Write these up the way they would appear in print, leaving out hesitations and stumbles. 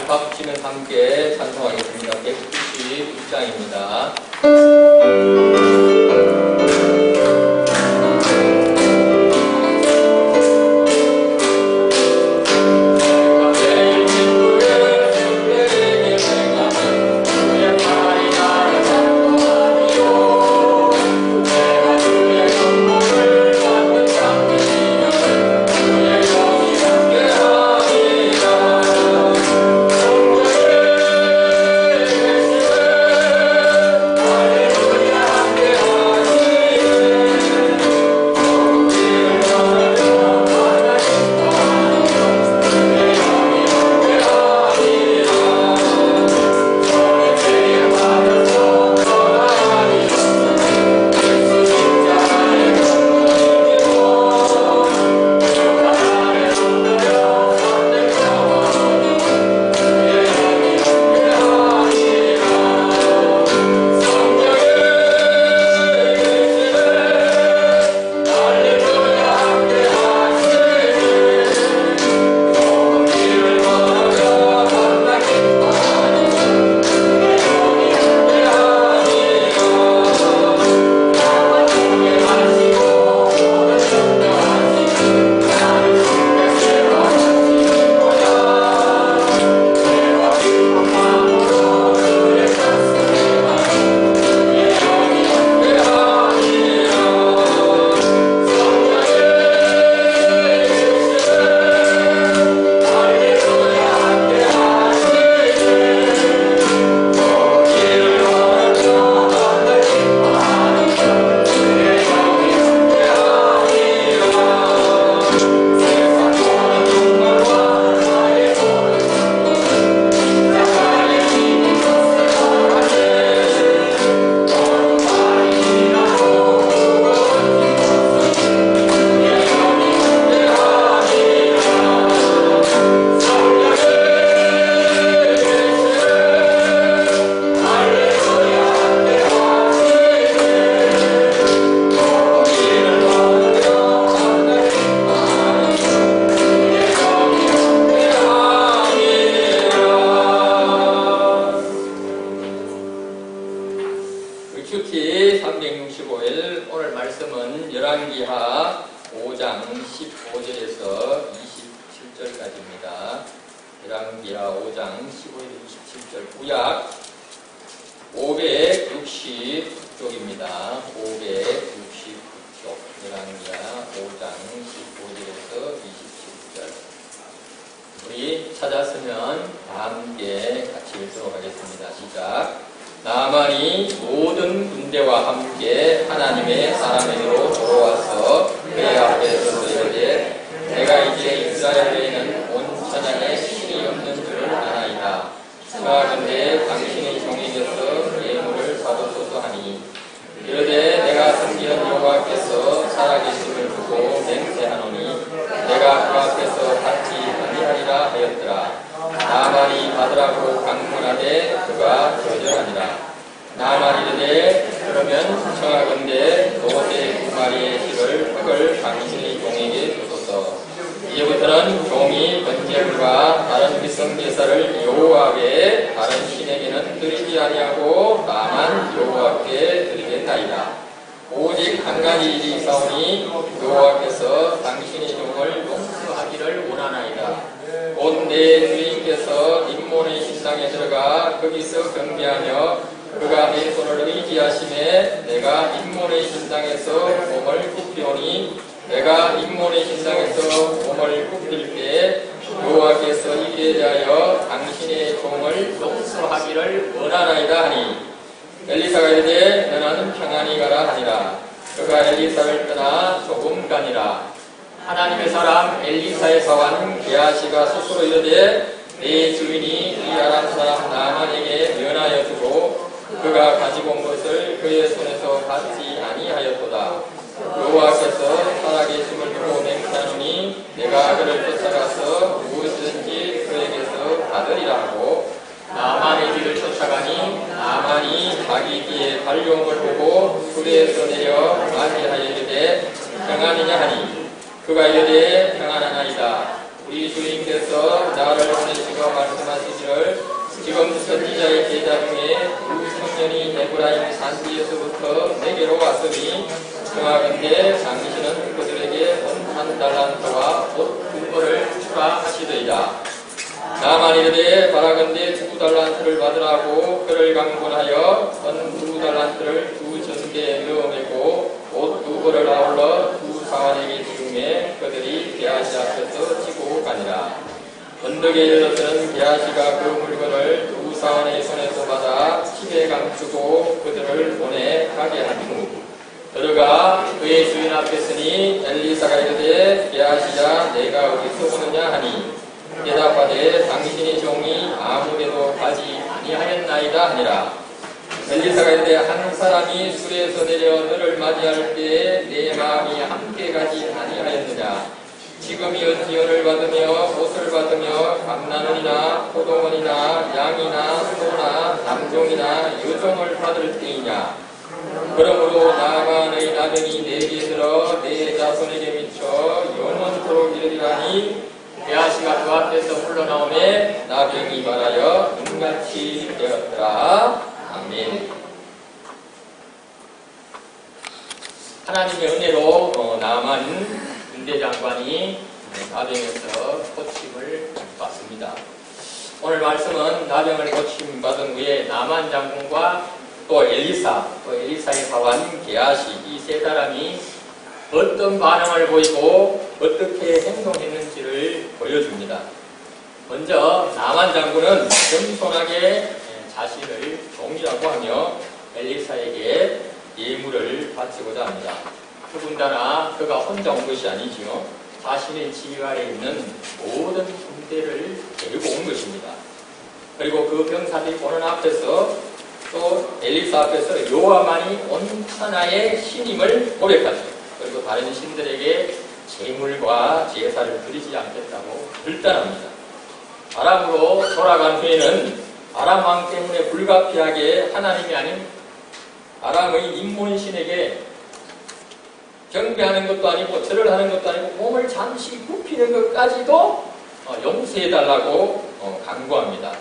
박수치면 함께 찬송하겠습니다. 196장입니다. 큐티 365일 오늘 말씀은 열왕기하 5장 15절에서 27절까지입니다. 열왕기하 5장 15절 27절 구약 560쪽입니다. 560쪽 열왕기하 5장 15절에서 27절 우리 찾았으면 다 함께 같이 읽도록 하겠습니다. 시작. 나만이 모든 군대와 함께 하나님의 사람에게로 돌아와서 그의 앞에서 이르되 내가 이제 이스라엘에는 온 천하에 신이 없는 줄을 아나이다. 청하건대 당신의 종에게서 예물을 받으소서 하니 이르되 내가 섬기는 여호와께서 살아계심을 두고 맹세하노니 내가 그 앞에서 받지 아니하리라 하였더라. 나만이 받으라고 강문하되 그가 거절하니라. 나만이 이르되 그러면 청하건대 노새 2마리의 흙을 당신의 종에게 주소서. 이제부터는 종이 번제물과 다른 위성제사를 여호와께 다른 신에게는 드리지 아니하고 다만 여호와께 드리겠나이다. 오직 한 가지 일이 있사오니 여호와께서 당신의 종을 용서하기를 원하나이다. 곧 내 주인께서 임몬의 신당에 들어가 거기서 경배하며 그가 내 손을 의지하심에 내가 임몬의 신당에서 몸을 굽히오니 내가 임몬의 신당에서 몸을 굽힐 때 여호와께서 이에 대하여 당신의 종을 용서하기를 원하나이다 하니 엘리사가 이르되 너는 평안히 가라 하니라. 그가 엘리사를 떠나 조금 가니라. 하나님의 사람 엘리사의 사환 게하시가 스스로 이르되 내 주인이 이 아람 사람 나만에게 면하여 주고 그가 가지고 온 것을 그의 손에서 받지 아니하였도다. 여호와께서 살아계심을 두고 맹세하노니 내가 그를 쫓아가서 무엇이든지 그에게서 받으리라 하고 나만의 길을 쫓아가니 나만이 자기 뒤에 달려옴을 보고 수레에서 내려 맞이하여 이르되 평안이냐 하니 그가 이르되 평안하나이다. 우리 주인께서 나를 보내시고 말씀하시기를 지금 선지자의 제자 중에 두 청년이 에브라임 산지에서부터 내게로 왔으니 청하건대 당신은 그들에게 돈 한 달란트와 옷 2벌을 추가하시더이다. 나만 이르되 바라건대 2달란트를 받으라고 그를 강권하여 돈 2달란트를 두 전대에 넣어내고 옷 2벌을 아울러 두 사환에게 주매 그들이 게하시 앞에서 지고 가니라. 언덕에 이르러서는 게하시가 그 물건을 두 사환의 손에서 받아 집에 감추고 그들을 보내 가게 한 후 들어가 그의 주인 앞에 서니 엘리사가 이르되 게하시야 내가 어디서 오느냐 하니 대답하되 당신의 종이 아무데도 가지 아니하였나이다 하니라. 엘리사가 이르되 한 사람이 술에서 내려 너를 맞이할 때에 내 마음이 함께 가지 아니하였느냐. 지금이 어찌 은을 받으며 옷을 받으며 감나원이나 포도원이나 양이나 소나 남종이나 여종을 받을 때이냐. 그러므로 나만의 나병이 내게 들어 내 자손에게 미쳐 영원토록 이르리라니 게하시가 그 앞에서 물러나오매 나병이 말하여 눈같이 되었더라. 아멘. 하나님의 은혜로 나만 군대장관이 나병에서 고침을 받습니다. 오늘 말씀은 나병을 고침받은 후에 나만 장군과 또 엘리사의 사환 게하시 이 세 사람이 어떤 반응을 보이고 어떻게 행동했는지를 보여줍니다. 먼저 나만 장군은 겸손하게 자신을 종이라고 하며 엘리사에게 예물을 바치고자 합니다. 더군다나 그가 혼자 온 것이 아니지요. 자신의 지휘 아래 있는 모든 군대를 데리고 온 것입니다. 그리고 그 병사들이 보는 앞에서 또 엘리사 앞에서 여호와만이 온 천하의 신임을 고백하죠. 그리고 다른 신들에게 제물과 제사를 드리지 않겠다고 결단합니다. 아람으로 돌아간 후에는 아람 왕 때문에 불가피하게 하나님이 아닌 아람의 임몬신에게 경배하는 것도 아니고 절을 하는 것도 아니고 몸을 잠시 굽히는 것까지도 용서해달라고 강구합니다.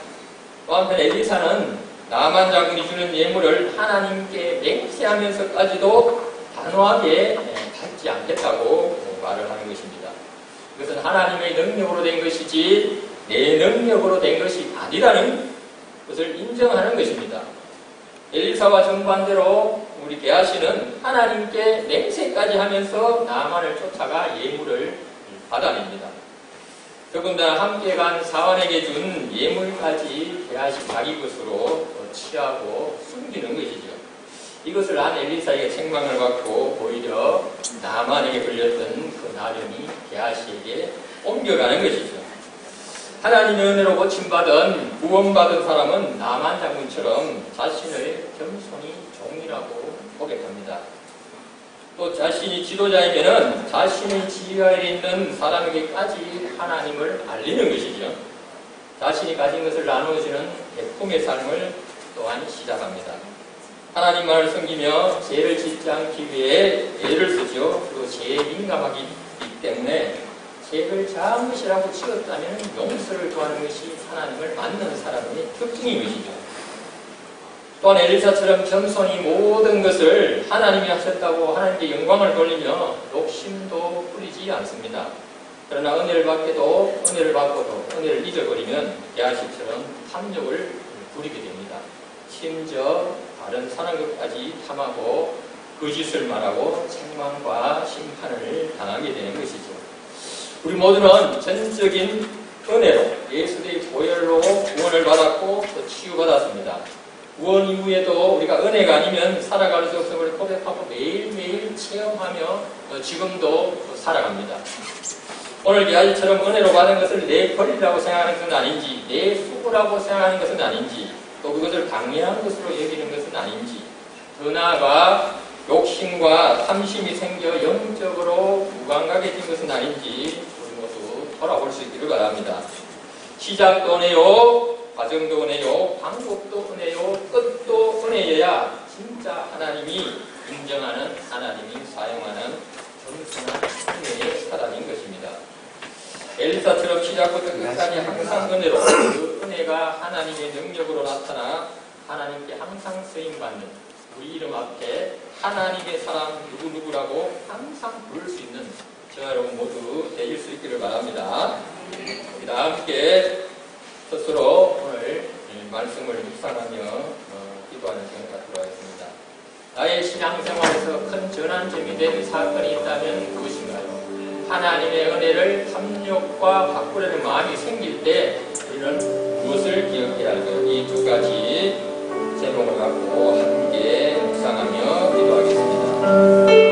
또 한편 엘리사는 나만 장군이 주는 예물을 하나님께 맹세하면서까지도 단호하게 받지 않겠다고 말을 하는 것입니다. 이것은 하나님의 능력으로 된 것이지 내 능력으로 된 것이 아니라는 것을 인정하는 것입니다. 엘리사와 정반대로 우리 게하시는 하나님께 맹세까지 하면서 나만을 쫓아가 예물을 받아냅니다. 더군다나 함께 간 사환에게 준 예물까지 게하시 자기 것으로 취하고 숨기는 것이죠. 이것을 한 엘리사에게 책망을 받고 오히려 나만에게 걸렸던 그 나병이 게하시에게 옮겨가는 것이죠. 하나님의 은혜로 고침받은 구원받은 사람은 나만 장군처럼 자신을 겸손히 종이라고 고백합니다. 또 자신이 지도자에게는 자신의 지휘하에 있는 사람에게까지 하나님을 알리는 것이죠. 자신이 가진 것을 나누어주는 대품의 삶을 또한 시작합니다. 하나님만을 섬기며 죄를 짓지 않기 위해 애를 쓰죠. 그리고 죄에 민감하기 때문에 죄를 잘못이라고 치었다면 용서를 구하는 것이 하나님을 만나는 사람의 특징인 것이죠. 또한 엘리사처럼 겸손히 모든 것을 하나님이 하셨다고 하나님께 영광을 돌리며 욕심도 부리지 않습니다. 그러나 은혜를 받고도 은혜를 잊어버리면 게하시처럼 탐욕을 부리게 됩니다. 심지어 다른 사는 것까지 탐하고 거짓을 말하고 책망과 심판을 당하게 되는 것이죠. 우리 모두는 전적인 은혜로 예수의 보혈로 구원을 받았고 또 치유받았습니다. 구원 이후에도 우리가 은혜가 아니면 살아갈 수 없음을 고백하고 매일매일 체험하며 지금도 살아갑니다. 오늘 게하시처럼 은혜로 받은 것을 내 권리라고 생각하는 것은 아닌지, 내 수고라고 생각하는 것은 아닌지, 또 그것을 당연한 것으로 여기는 것은 아닌지, 더 나아가 욕심과 탐심이 생겨 영적으로 무감각해진 것은 아닌지 우리 모두 돌아볼 수 있기를 바랍니다. 시작도 은혜요, 과정도 은혜요, 방법도 은혜요, 끝도 은혜여야 진짜 하나님이 인정하는, 하나님이 사용하는 겸손한 은혜의 사람인 것입니다. 엘리사처럼 시작부터 끝까지 항상 은혜로 그 은혜 자체가 하나님의 능력으로 나타나 하나님께 항상 쓰임받는 우리 이름 앞에 하나님의 사람 누구누구라고 항상 부를 수 있는 저와 여러분 모두 되실 수 있기를 바랍니다. 우리 다 함께 스스로 오늘 말씀을 묵상하며 기도하는 시간 갖도록 하겠습니다. 나의 신앙생활에서 큰 전환점이 된 사건이 있다면 무엇인가요? 하나님의 은혜를 탐욕과 바꾸려는 마음이 생길 때 우리는 무엇을 기억해야 할까요? 이 두 가지 제목을 갖고 함께 묵상하며 기도하겠습니다.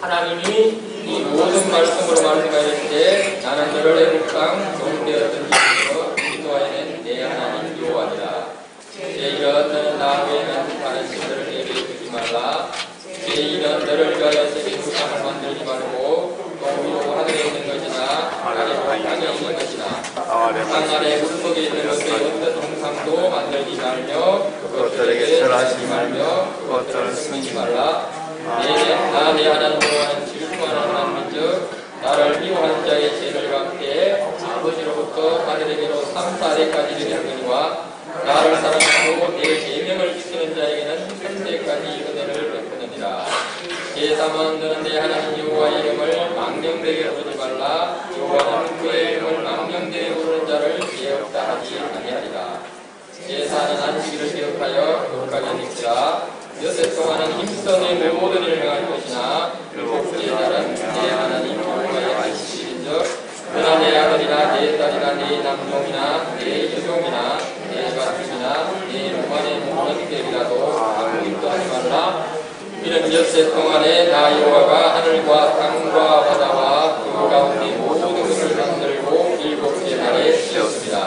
하나님이 이 모든 말씀으로 말씀하셨을 때 나는 너를 애국 땅 종되었던 집에서 인도하여낸 내 하나님 여호와니라. 제 이런 너는 나 외에는 다른 신들을 내게 두지 말라. 제 이런 너를 위하여 세계 우상을 만들지 말고 또 위로 하늘에 있는 것이나 아래로 땅에 있는 것이나 땅 아래 물속에 있는 것의 어떤 형상도 만들지 말며 그것들에게 절하지 말며 그것들을 숨기지 말라. 나 내 하나님 여호와는 질투하는 하나님인즉 나를 미워하는 자의 죄를 갚게 아버지로부터 아들에게로 3~4대까지 이르거니와 나를 사랑하고 내 계명을 지키는 자에게는 3대까지 은혜를 베푸느니라. 제3은 너는 내 하나님 여호와의 이름을 망령되게 부르지 말라. 여호와는 그의 이름을 망령되게 부르는 자를 죄 없다 하지 아니하리라. 제4는 안식일을 기억하여 거룩하게 지키라. 여섯 동안은 힘써 내 모든 일을 행할 것이나 일곱째 날은 내 하나님 여호와의 안식일인즉 너나 내 아들이나 내 딸이나 내 남종이나 내 여종이나 내 가축이나 내 무관의 모든 객이라도 아무 일도 하지 말라. 이는 엿새 동안에 나 여호와가 하늘과 땅과 바다와 그 가운데 모든 것을 만들고 일곱째 날에 쉬었습니다.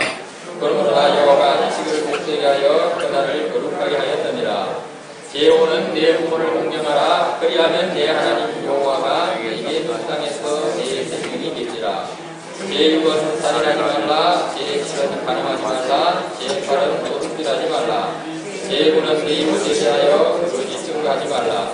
그러므로 나 여호와가 안식일을 복되게 하여 그날을 거룩하게 하였느니라. 제5는 내 부모를 공경하라. 그리하면 내 하나님 여호와가 내게 그 땅에서 내 생명이 되리라. 제6은 살인하지 말라. 제7은 간음하지 말라. 제8은 도둑질하지 말라. 제9는 내 이웃에 대하여 거짓 증거하지 말라.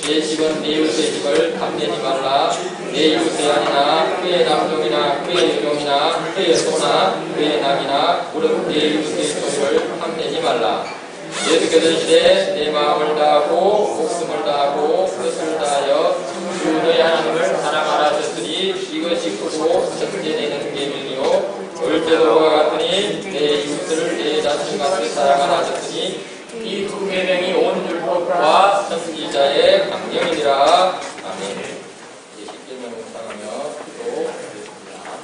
제10은 내 이웃의 집을 탐내지 말라. 내 이웃의 아니나 그의 남종이나 그의 여종이나 그의 소나 그의 낙이나 무릇 내 이웃의 종을 탐내지 말라. 예수께서 시대에 내 마음을 다하고 목숨을 다하고 뜻을 다하여 주 너의 하나님을 사랑하라 하셨으니 이것이 크고 첫째 내는 계명이요 둘째도 그와 같으니 내 이웃을 내 자신 같이 사랑하라 하셨으니 이 두 계명이 온 율법과 선지자의 강령이니라. 아멘. 십계명 묵상하며 기도드리겠습니다.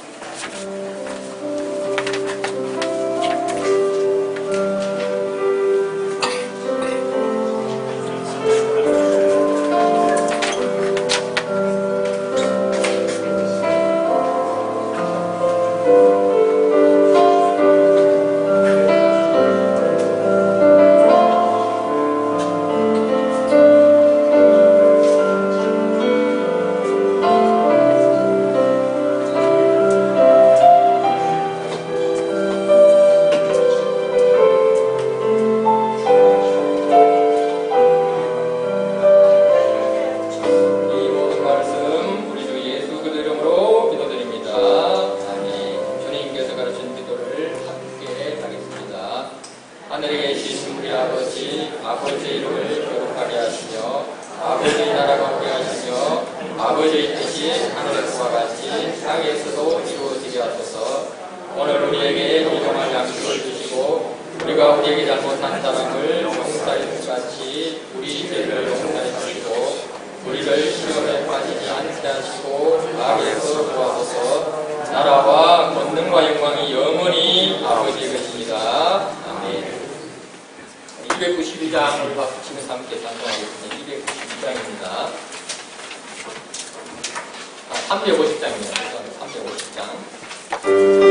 아버지의 뜻이 하늘에서와 같이 땅에서도 이루어지게 하소서. 오늘 우리에게 일용할 양식을 주시고 우리가 우리에게 잘못한 사람을 용서하는 것 같이 우리 죄를 용서해 주시고 우리를 시험에 빠지지 않게 하시고 악에서 구하소서. 나라와 권능과 영광이 영원히 아버지의 것입니다. 아멘. 292장 우리 박수 치면서 함께 찬송하겠습니다. 292장입니다. 350장입니다. 350장. Oh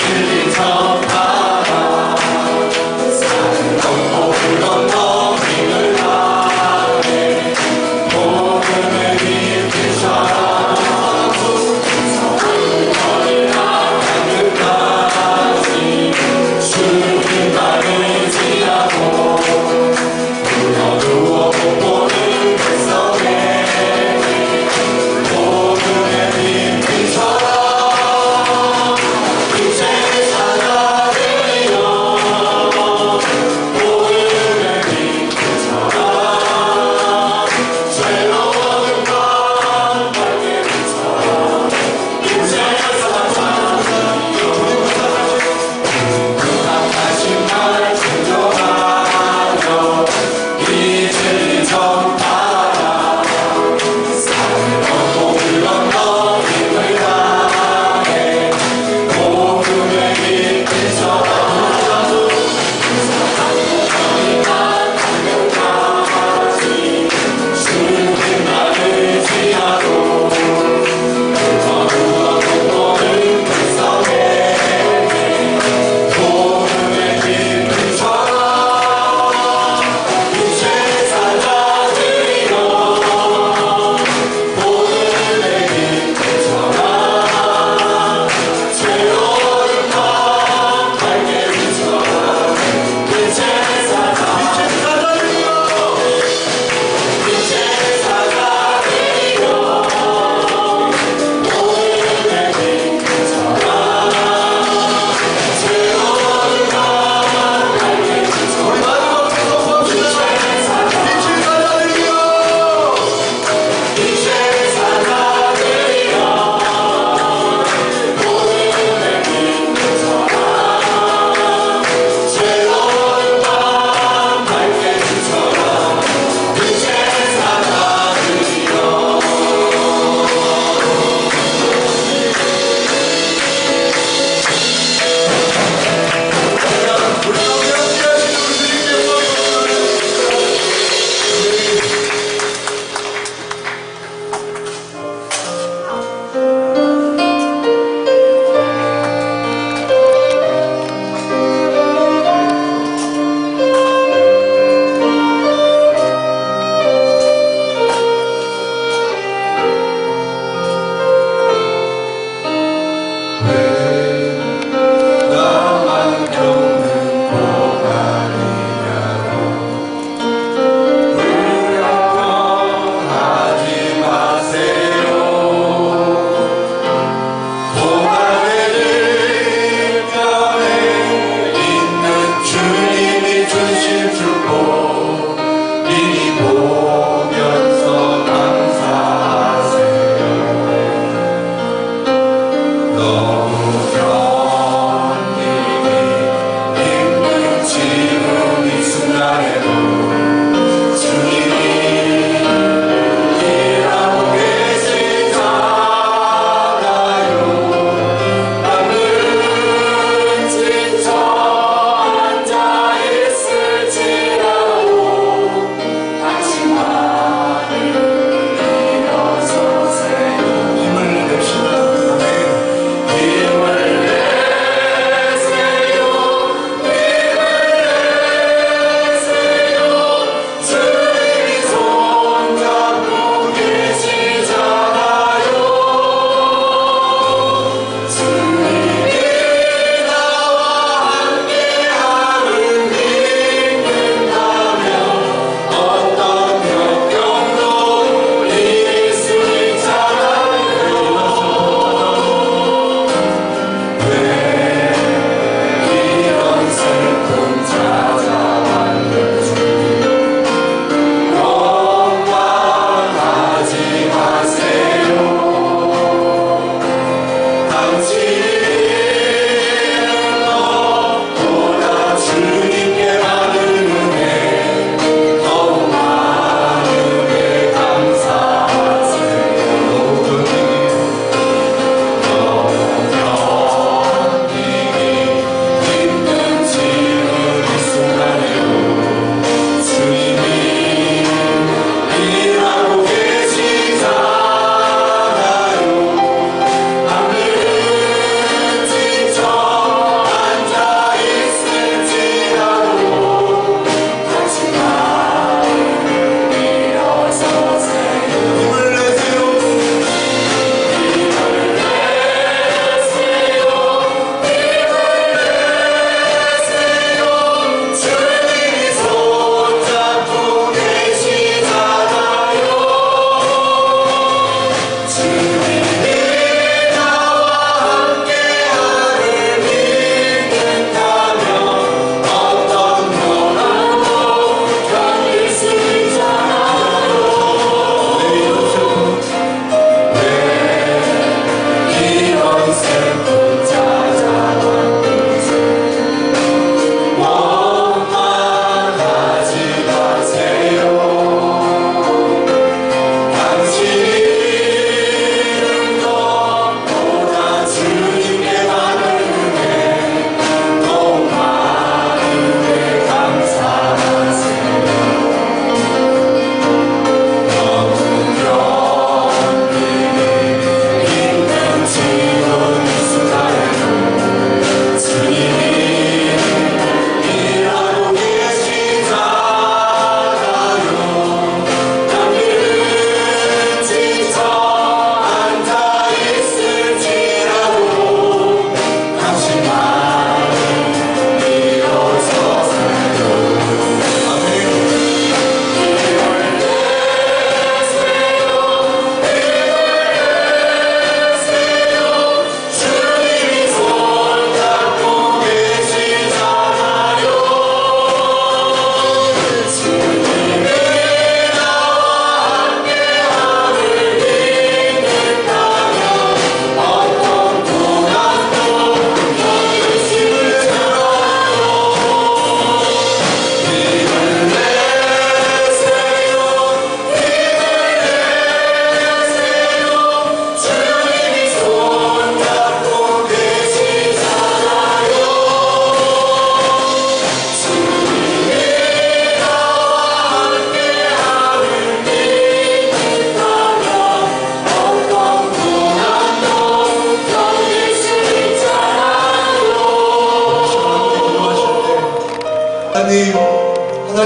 이제 살아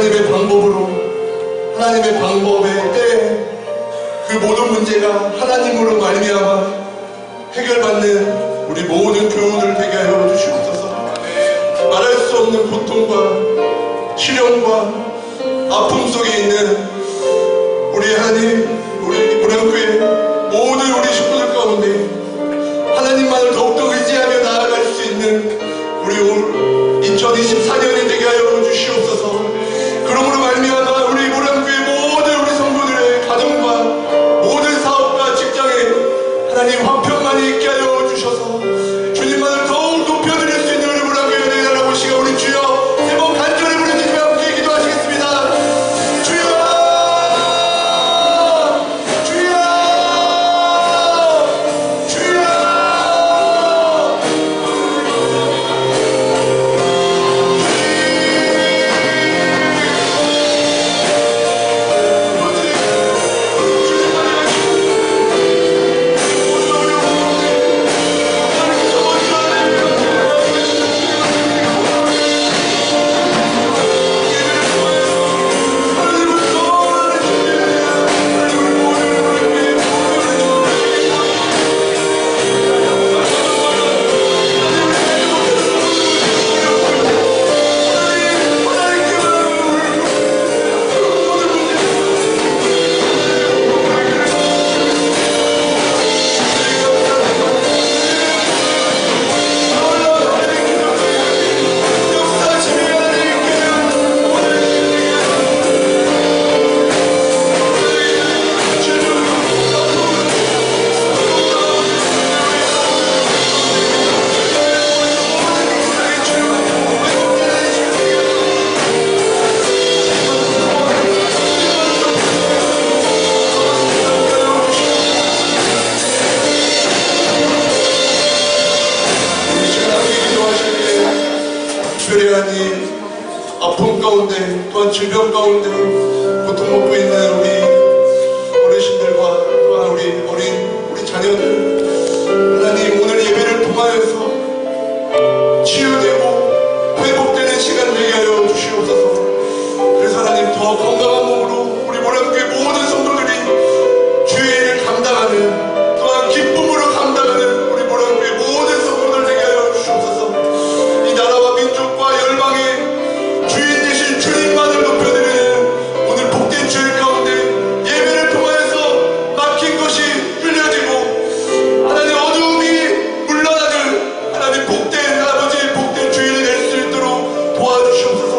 하나님의 방법으로, 하나님의 방법의 때에 그 모든 문제가 하나님으로 말미암아 해결받는 우리 모든 교우들 되게 하여 주시옵소서. 말할 수 없는 고통과 시련과 아픔 속에 있는 우리 하나님, 우리 고령교회 모든 우리 식구들 가운데 하나님만을 더욱더 의지하며 나아갈 수 있는 우리 2024년이 되게 하여 주시옵소서. 그러므로 말미암아 우리 고령교회 모든 우리 성도들의 가정과 모든 사업과 직장에 하나님 화평만이 있게 하여 주셔서 주님만을 더욱 높여드릴 수 있는 우리 고령교회 되게 하라고 시가 우리 주여 세 번 간절히 부르짖으며 함께 기도하시겠습니다. 주여, 주여, 주여. 특별히 하나님 아픔 가운데 또한 질병 가운데 고통받고 있는 우리 어르신들과 또한 우리 어린 우리 자녀들 하나님 오늘 예배를 통하여서 치유되고 회복되는 시간 되게 하여 주시옵소서. 그래서 하나님 더 건강한 몸으로 우리 모란교회 모든 성도들이 주의 일을 감당하는 또한 기쁨으로 감당하는 우리 모란교회 모든 성도들 되게 하여 주시옵소서. 이 나라와 민족과 열방의 주인 되신 주님만을 높여드리는 오늘 복된 주일 가운데 예배를 통하여서 막힌 것이 흘려지고 하나님 어두움이 물러나는 하나님 복된 아버지의 복된 주일이 될 수 있도록 도와주시옵소서.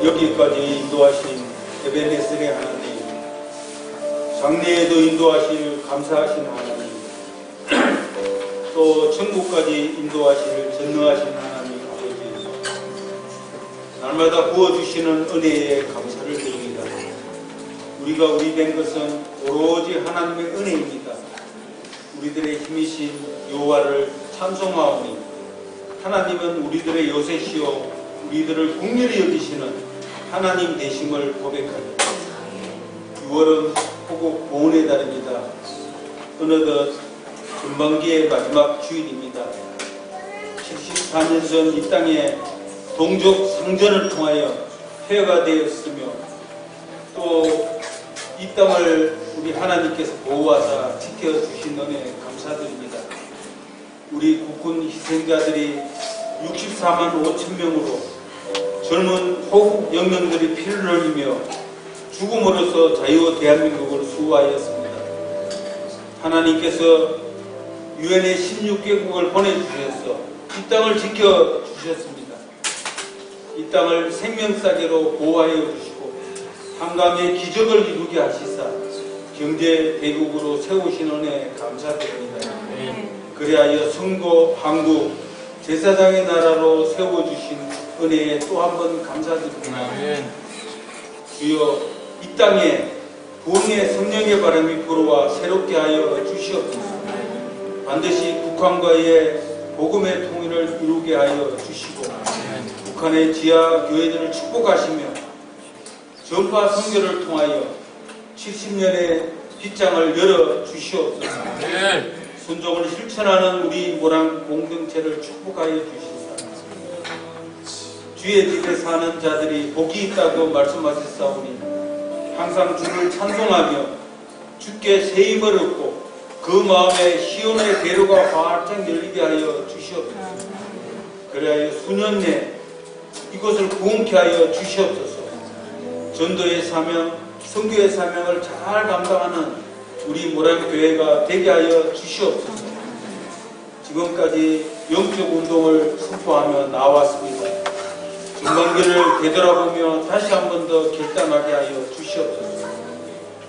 여기까지 인도하신 에베네셀의 하나님, 장래에도 인도하실 감사하신 하나님, 또 천국까지 인도하실 전능하신 하나님 아버지, 날마다 부어주시는 은혜에 감사를 드립니다. 우리가 우리 된 것은 오로지 하나님의 은혜입니다. 우리들의 힘이신 여호와를 찬송하오니 하나님은 우리들의 요새시오 우리들을 긍휼히 여기시는 하나님 되심을 고백합니다. 6월은 호국 보훈의 달입니다. 어느덧 전반기의 마지막 주일입니다. 74년 전 이 땅에 동족 상전을 통하여 폐허가 되었으며 또 이 땅을 우리 하나님께서 보호하사 지켜주신 은혜 감사드립니다. 우리 국군 희생자들이 64만 5천 명으로 젊은 호국 영령들이 피를 흘리며 죽음으로써 자유 대한민국을 수호하였습니다. 하나님께서 유엔의 16개국을 보내주셔서 이 땅을 지켜주셨습니다. 이 땅을 생명싸개로 보호하여 주시고 한강의 기적을 이루게 하시사 경제 대국으로 세우신 은혜 감사드립니다. 그리하여 선거, 한국, 제사장의 나라로 세워주신 은혜에 또 한 번 감사드립니다. 주여 이 땅에 부흥의 성령의 바람이 불어와 새롭게 하여 주시옵소서. 반드시 북한과의 복음의 통일을 이루게 하여 주시고 북한의 지하 교회들을 축복하시며 전파 선교를 통하여 70년의 빗장을 열어 주시옵소서. 순종을 실천하는 우리 모랑 공동체를 축복하여 주시옵소서. 주의 집에 사는 자들이 복이 있다고 말씀하셨사오니 항상 주를 찬송하며 주께 새 힘을 얻고 그 마음에 시온의 대로가 활짝 열리게 하여 주시옵소서. 그리하여 수년 내 이곳을 부흥케 하여 주시옵소서. 전도의 사명, 선교의 사명을 잘 감당하는 우리 모란교회가 되게 하여 주시옵소서. 지금까지 영적 운동을 선포하며 나왔습니다. 전반기를 되돌아보며 다시 한 번 더 결단하게 하여 주시옵소서.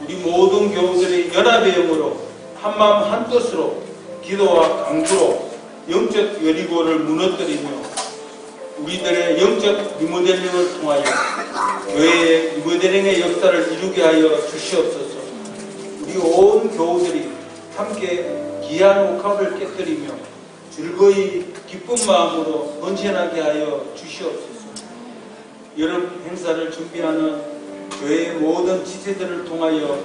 우리 모든 교우들의 연합의 영으로 한마음 한뜻으로 기도와 강구로 영적 여리고를 무너뜨리며 우리들의 영적 리모델링을 통하여 교회의 리모델링의 역사를 이루게 하여 주시옵소서. 우리 온 교우들이 함께 귀한 옥합을 깨뜨리며 즐거이 기쁜 마음으로 헌신하게 하여 주시옵소서. 여름 행사를 준비하는 교회의 모든 지체들을 통하여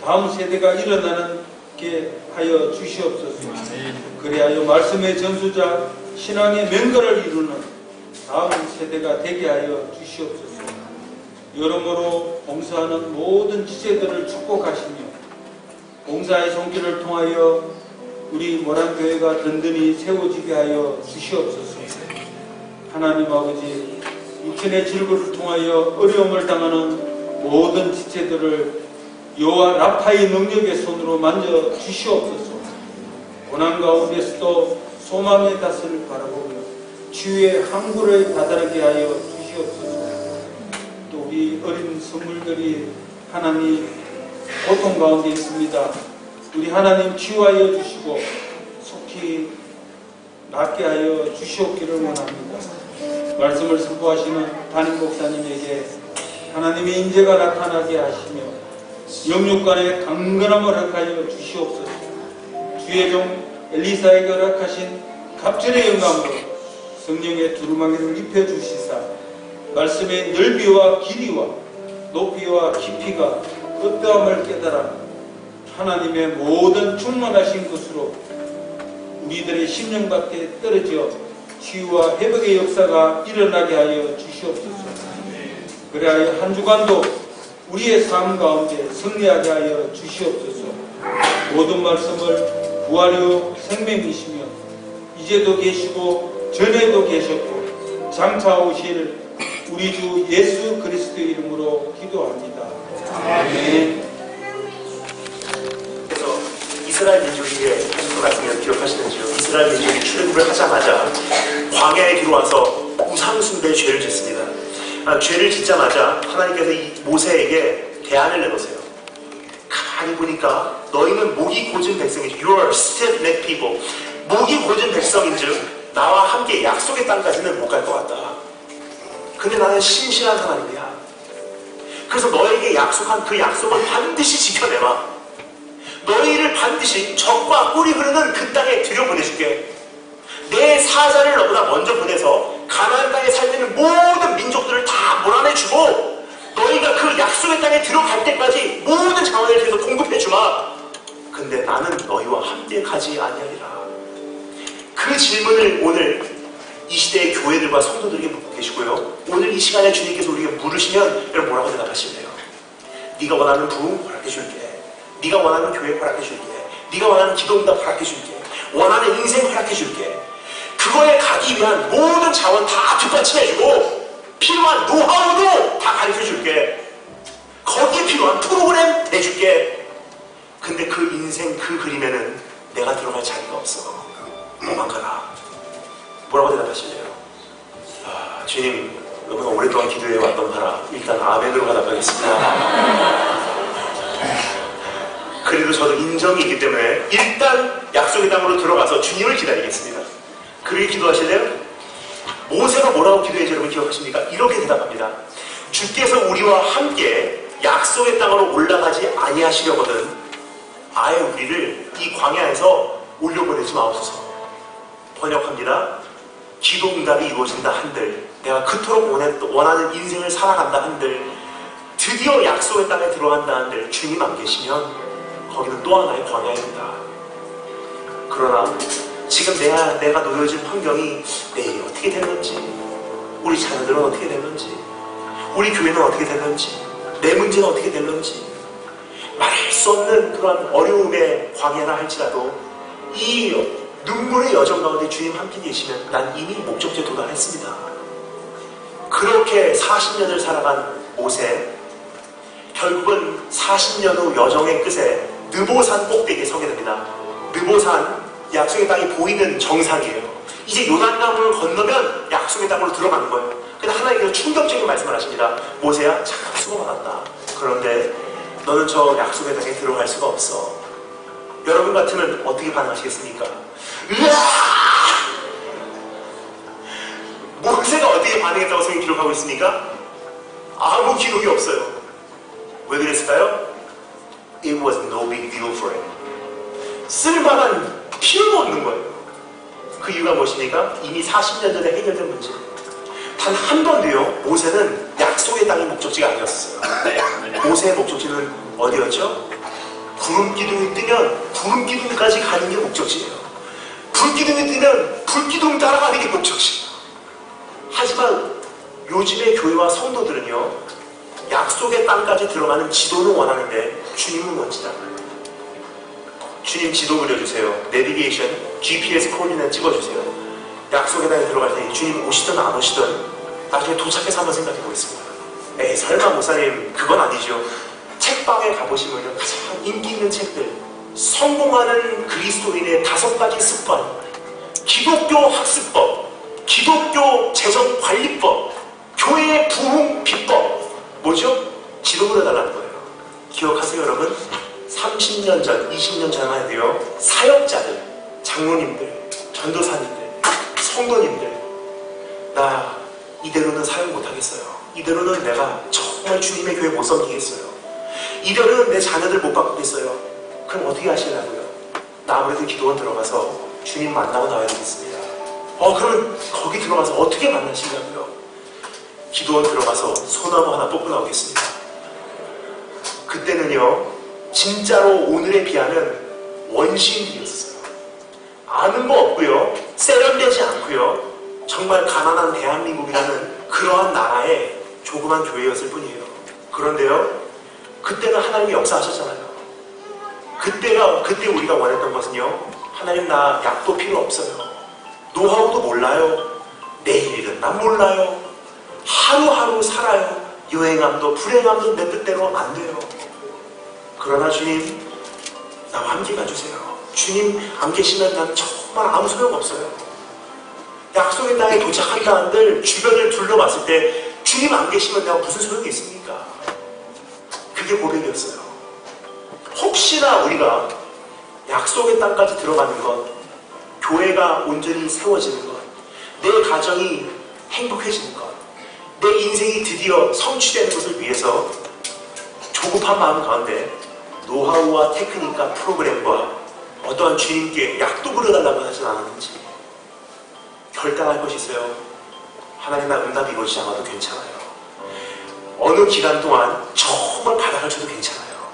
다음 세대가 일어나게 하여 주시옵소서. 그리하여 말씀의 전수자 신앙의 맹거를 이루는 다음 세대가 되게 하여 주시옵소서. 여러모로 봉사하는 모든 지체들을 축복하시며 봉사의 손길을 통하여 우리 모란교회가 든든히 세워지게 하여 주시옵소서. 하나님 아버지, 육신의 질고를 통하여 어려움을 당하는 모든 지체들을 여호와 라파의 능력의 손으로 만져 주시옵소서. 고난 가운데서도 소망의 닷을 바라보며 치유의 항구를 다다르게 하여 주시옵소서. 또 우리 어린 선물들이 하나님 고통 가운데 있습니다. 우리 하나님 치유하여 주시고 속히 낫게 하여 주시옵기를 원합니다. 말씀을 선포하시는 담임 목사님에게 하나님의 인재가 나타나게 하시며 영육간의 강건함을 허락하여 주시옵소서. 주의 종 엘리사에게 허락하신 갑절의 영감으로 성령의 두루마기를 입혀주시사 말씀의 넓이와 길이와 높이와 깊이가 어떠함을 깨달아 하나님의 모든 충만하신 것으로 우리들의 심령 밖에 떨어져 치유와 회복의 역사가 일어나게 하여 주시옵소서. 그리하여 한 주간도 우리의 삶 가운데 승리하게 하여 주시옵소서. 모든 말씀을 부활이요 생명이시며 이제도 계시고 전에도 계셨고 장차 오실 우리 주 예수 그리스도의 이름으로 기도합니다. 아멘. 그래서 이스라엘 민족이 하신 말씀을 기억하시는지요? 이스라엘 민족이 출애굽을 하자마자 광야에 들어와서 우상숭배의 죄를 짓습니다. 죄를 짓자마자 하나님께서 이 모세에게 대안을 내놓으세요. 가만히 보니까 너희는 목이 곧은 백성이지. You are stiff-necked people. 목이 곧은 백성인즉 나와 함께 약속의 땅까지는 못 갈 것 같다. 근데 나는 신실한 하나님이야. 그래서 너에게 약속한 그 약속을 반드시 지켜내마. 너희를 반드시 적과 꿀이 흐르는 그 땅에 들여보내줄게. 내 사자를 너보다 먼저 보내서 가나안 땅에 살고 있는 모든 민족들을 다 몰아내주고 너희가 그 약속의 땅에 들어갈 때까지 모든 자원에 대해서 공급해주마. 근데 나는 너희와 함께 가지 아니하리라. 그 질문을 오늘 이 시대의 교회들과 성도들에게 묻고 계시고요. 오늘 이 시간에 주님께서 우리에게 물으시면 여러분 뭐라고 대답하실래요? 네가 원하는 부흥 허락해줄게. 네가 원하는 교회 허락해줄게. 네가 원하는 기도응답 허락해줄게. 원하는 인생 허락해줄게. 그거에 가기 위한 모든 자원 다 뒷받침해주고 필요한 노하우도 다 가르쳐줄게. 거기에 필요한 프로그램 내줄게. 근데 그 인생 그 그림에는 내가 들어갈 자리가 없어. 도망가라. 뭐라고 대답하실래요? 주님 너무나 오랫동안 기도해 왔던 바라 일단 아멘으로 가답하겠습니다. 그래도 저도 인정이 있기 때문에 일단 약속의 땅으로 들어가서 주님을 기다리겠습니다. 그렇게 기도하실래요? 모세가 뭐라고 기도했지 여러분 기억하십니까? 이렇게 대답합니다. 주께서 우리와 함께 약속의 땅으로 올라가지 아니하시려거든 아예 우리를 이 광야에서 올려보내지 마옵소서. 번역합니다. 기도응답이 이루어진다 한들 내가 그토록 원하는 인생을 살아간다 한들 드디어 약속의 땅에 들어간다 한들 주님 안 계시면 거기는 또 하나의 광야입니다. 그러나 지금 내가 놓여진 환경이 내일이 어떻게 될런지 우리 자녀들은 어떻게 될런지 우리 교회는 어떻게 될런지 내 문제는 어떻게 될런지 말할 수 없는 그런 어려움의 광야라 할지라도 이 눈물의 여정 가운데 주님 함께 계시면 난 이미 목적지에 도달했습니다. 그렇게 40년을 살아간 모세 결국은 40년 후 여정의 끝에 느보산 꼭대기에 서게 됩니다. 느보산 약속의 땅이 보이는 정상이에요. 이제 요단강을 건너면 약속의 땅으로 들어가는 거예요. 근데 하나님께서 충격적인 말씀을 하십니다. 모세야 참 수고 많았다. 그런데 너는 저 약속의 땅에 들어갈 수가 없어. 여러분 같으면 어떻게 반응하시겠습니까? 으아! 모세가 어떻게 반응했다고 성경이 기록하고 있습니까? 아무 기록이 없어요. 왜 그랬을까요? It was no big deal for him. 쓸만한 필요도 없는 거예요. 그 이유가 무엇입니까? 이미 40년 전에 해결된 문제. 단 한 번도요, 모세는 약속의 땅이 목적지가 아니었어요. 모세의 목적지는 어디였죠? 구름기둥이 뜨면 구름기둥까지 가는 게 목적지예요. 불기둥이 뜨면 불기둥 따라가는 게 목적지예요. 하지만 요즘의 교회와 성도들은요, 약속의 땅까지 들어가는 지도는 원하는데 주님은 원치 않아요. 주님 지도 그려주세요. 내비게이션, GPS 코디네이트 찍어주세요. 약속의 땅에 들어갈 때 주님 오시든 안 오시든 나중에 도착해서 한번 생각해 보겠습니다. 에이 설마 목사님 그건 아니죠. 책방에 가보시면 가장 인기 있는 책들, 성공하는 그리스도인의 5가지 습관, 기독교 학습법, 기독교 재정관리법, 교회의 부흥 비법, 뭐죠? 지도 그려달라는 거예요. 기억하세요 여러분? 30년 전, 20년 전만 해도요, 사역자들, 장로님들, 전도사님들, 성도님들, 나 이대로는 사역 못하겠어요. 이대로는 내가 정말 주님의 교회 못 섬기겠어요. 이대로는 내 자녀들 못 바꾸겠어요. 그럼 어떻게 하시려고요? 나 아무래도 기도원 들어가서 주님 만나고 나와야 되겠습니다. 그러면 거기 들어가서 어떻게 만나시려고요? 기도원 들어가서 소나무 하나 뽑고 나오겠습니다. 그때는요, 진짜로 오늘에 비하면 원시인들이었어요. 아는 거 없고요, 세련되지 않고요, 정말 가난한 대한민국이라는 그러한 나라의 조그만 교회였을 뿐이에요. 그런데요, 그때는 하나님이 역사하셨잖아요. 그때 우리가 원했던 것은요, 하나님 나 약도 필요 없어요. 노하우도 몰라요. 내일 일은 난 몰라요. 하루하루 살아요. 유행함도 불행함도 내 뜻대로 안 돼요. 그러나 주님, 나와 함께 가주세요. 주님 안 계시면 난 정말 아무 소용 없어요. 약속의 땅에 도착한다 한들 주변을 둘러봤을 때 주님 안 계시면 내가 무슨 소용이 있습니까? 그게 고백이었어요. 혹시나 우리가 약속의 땅까지 들어가는 것, 교회가 온전히 세워지는 것, 내 가정이 행복해지는 것, 내 인생이 드디어 성취되는 것을 위해서 조급한 마음 가운데 노하우와 테크닉과 프로그램과 어떠한 주님께 약도 그려달라고 하진 않았는지 결단할 것이 있어요. 하나님의 응답이 이루어지지 않아도 괜찮아요. 어느 기간 동안 정말 바닥을 쳐도 괜찮아요.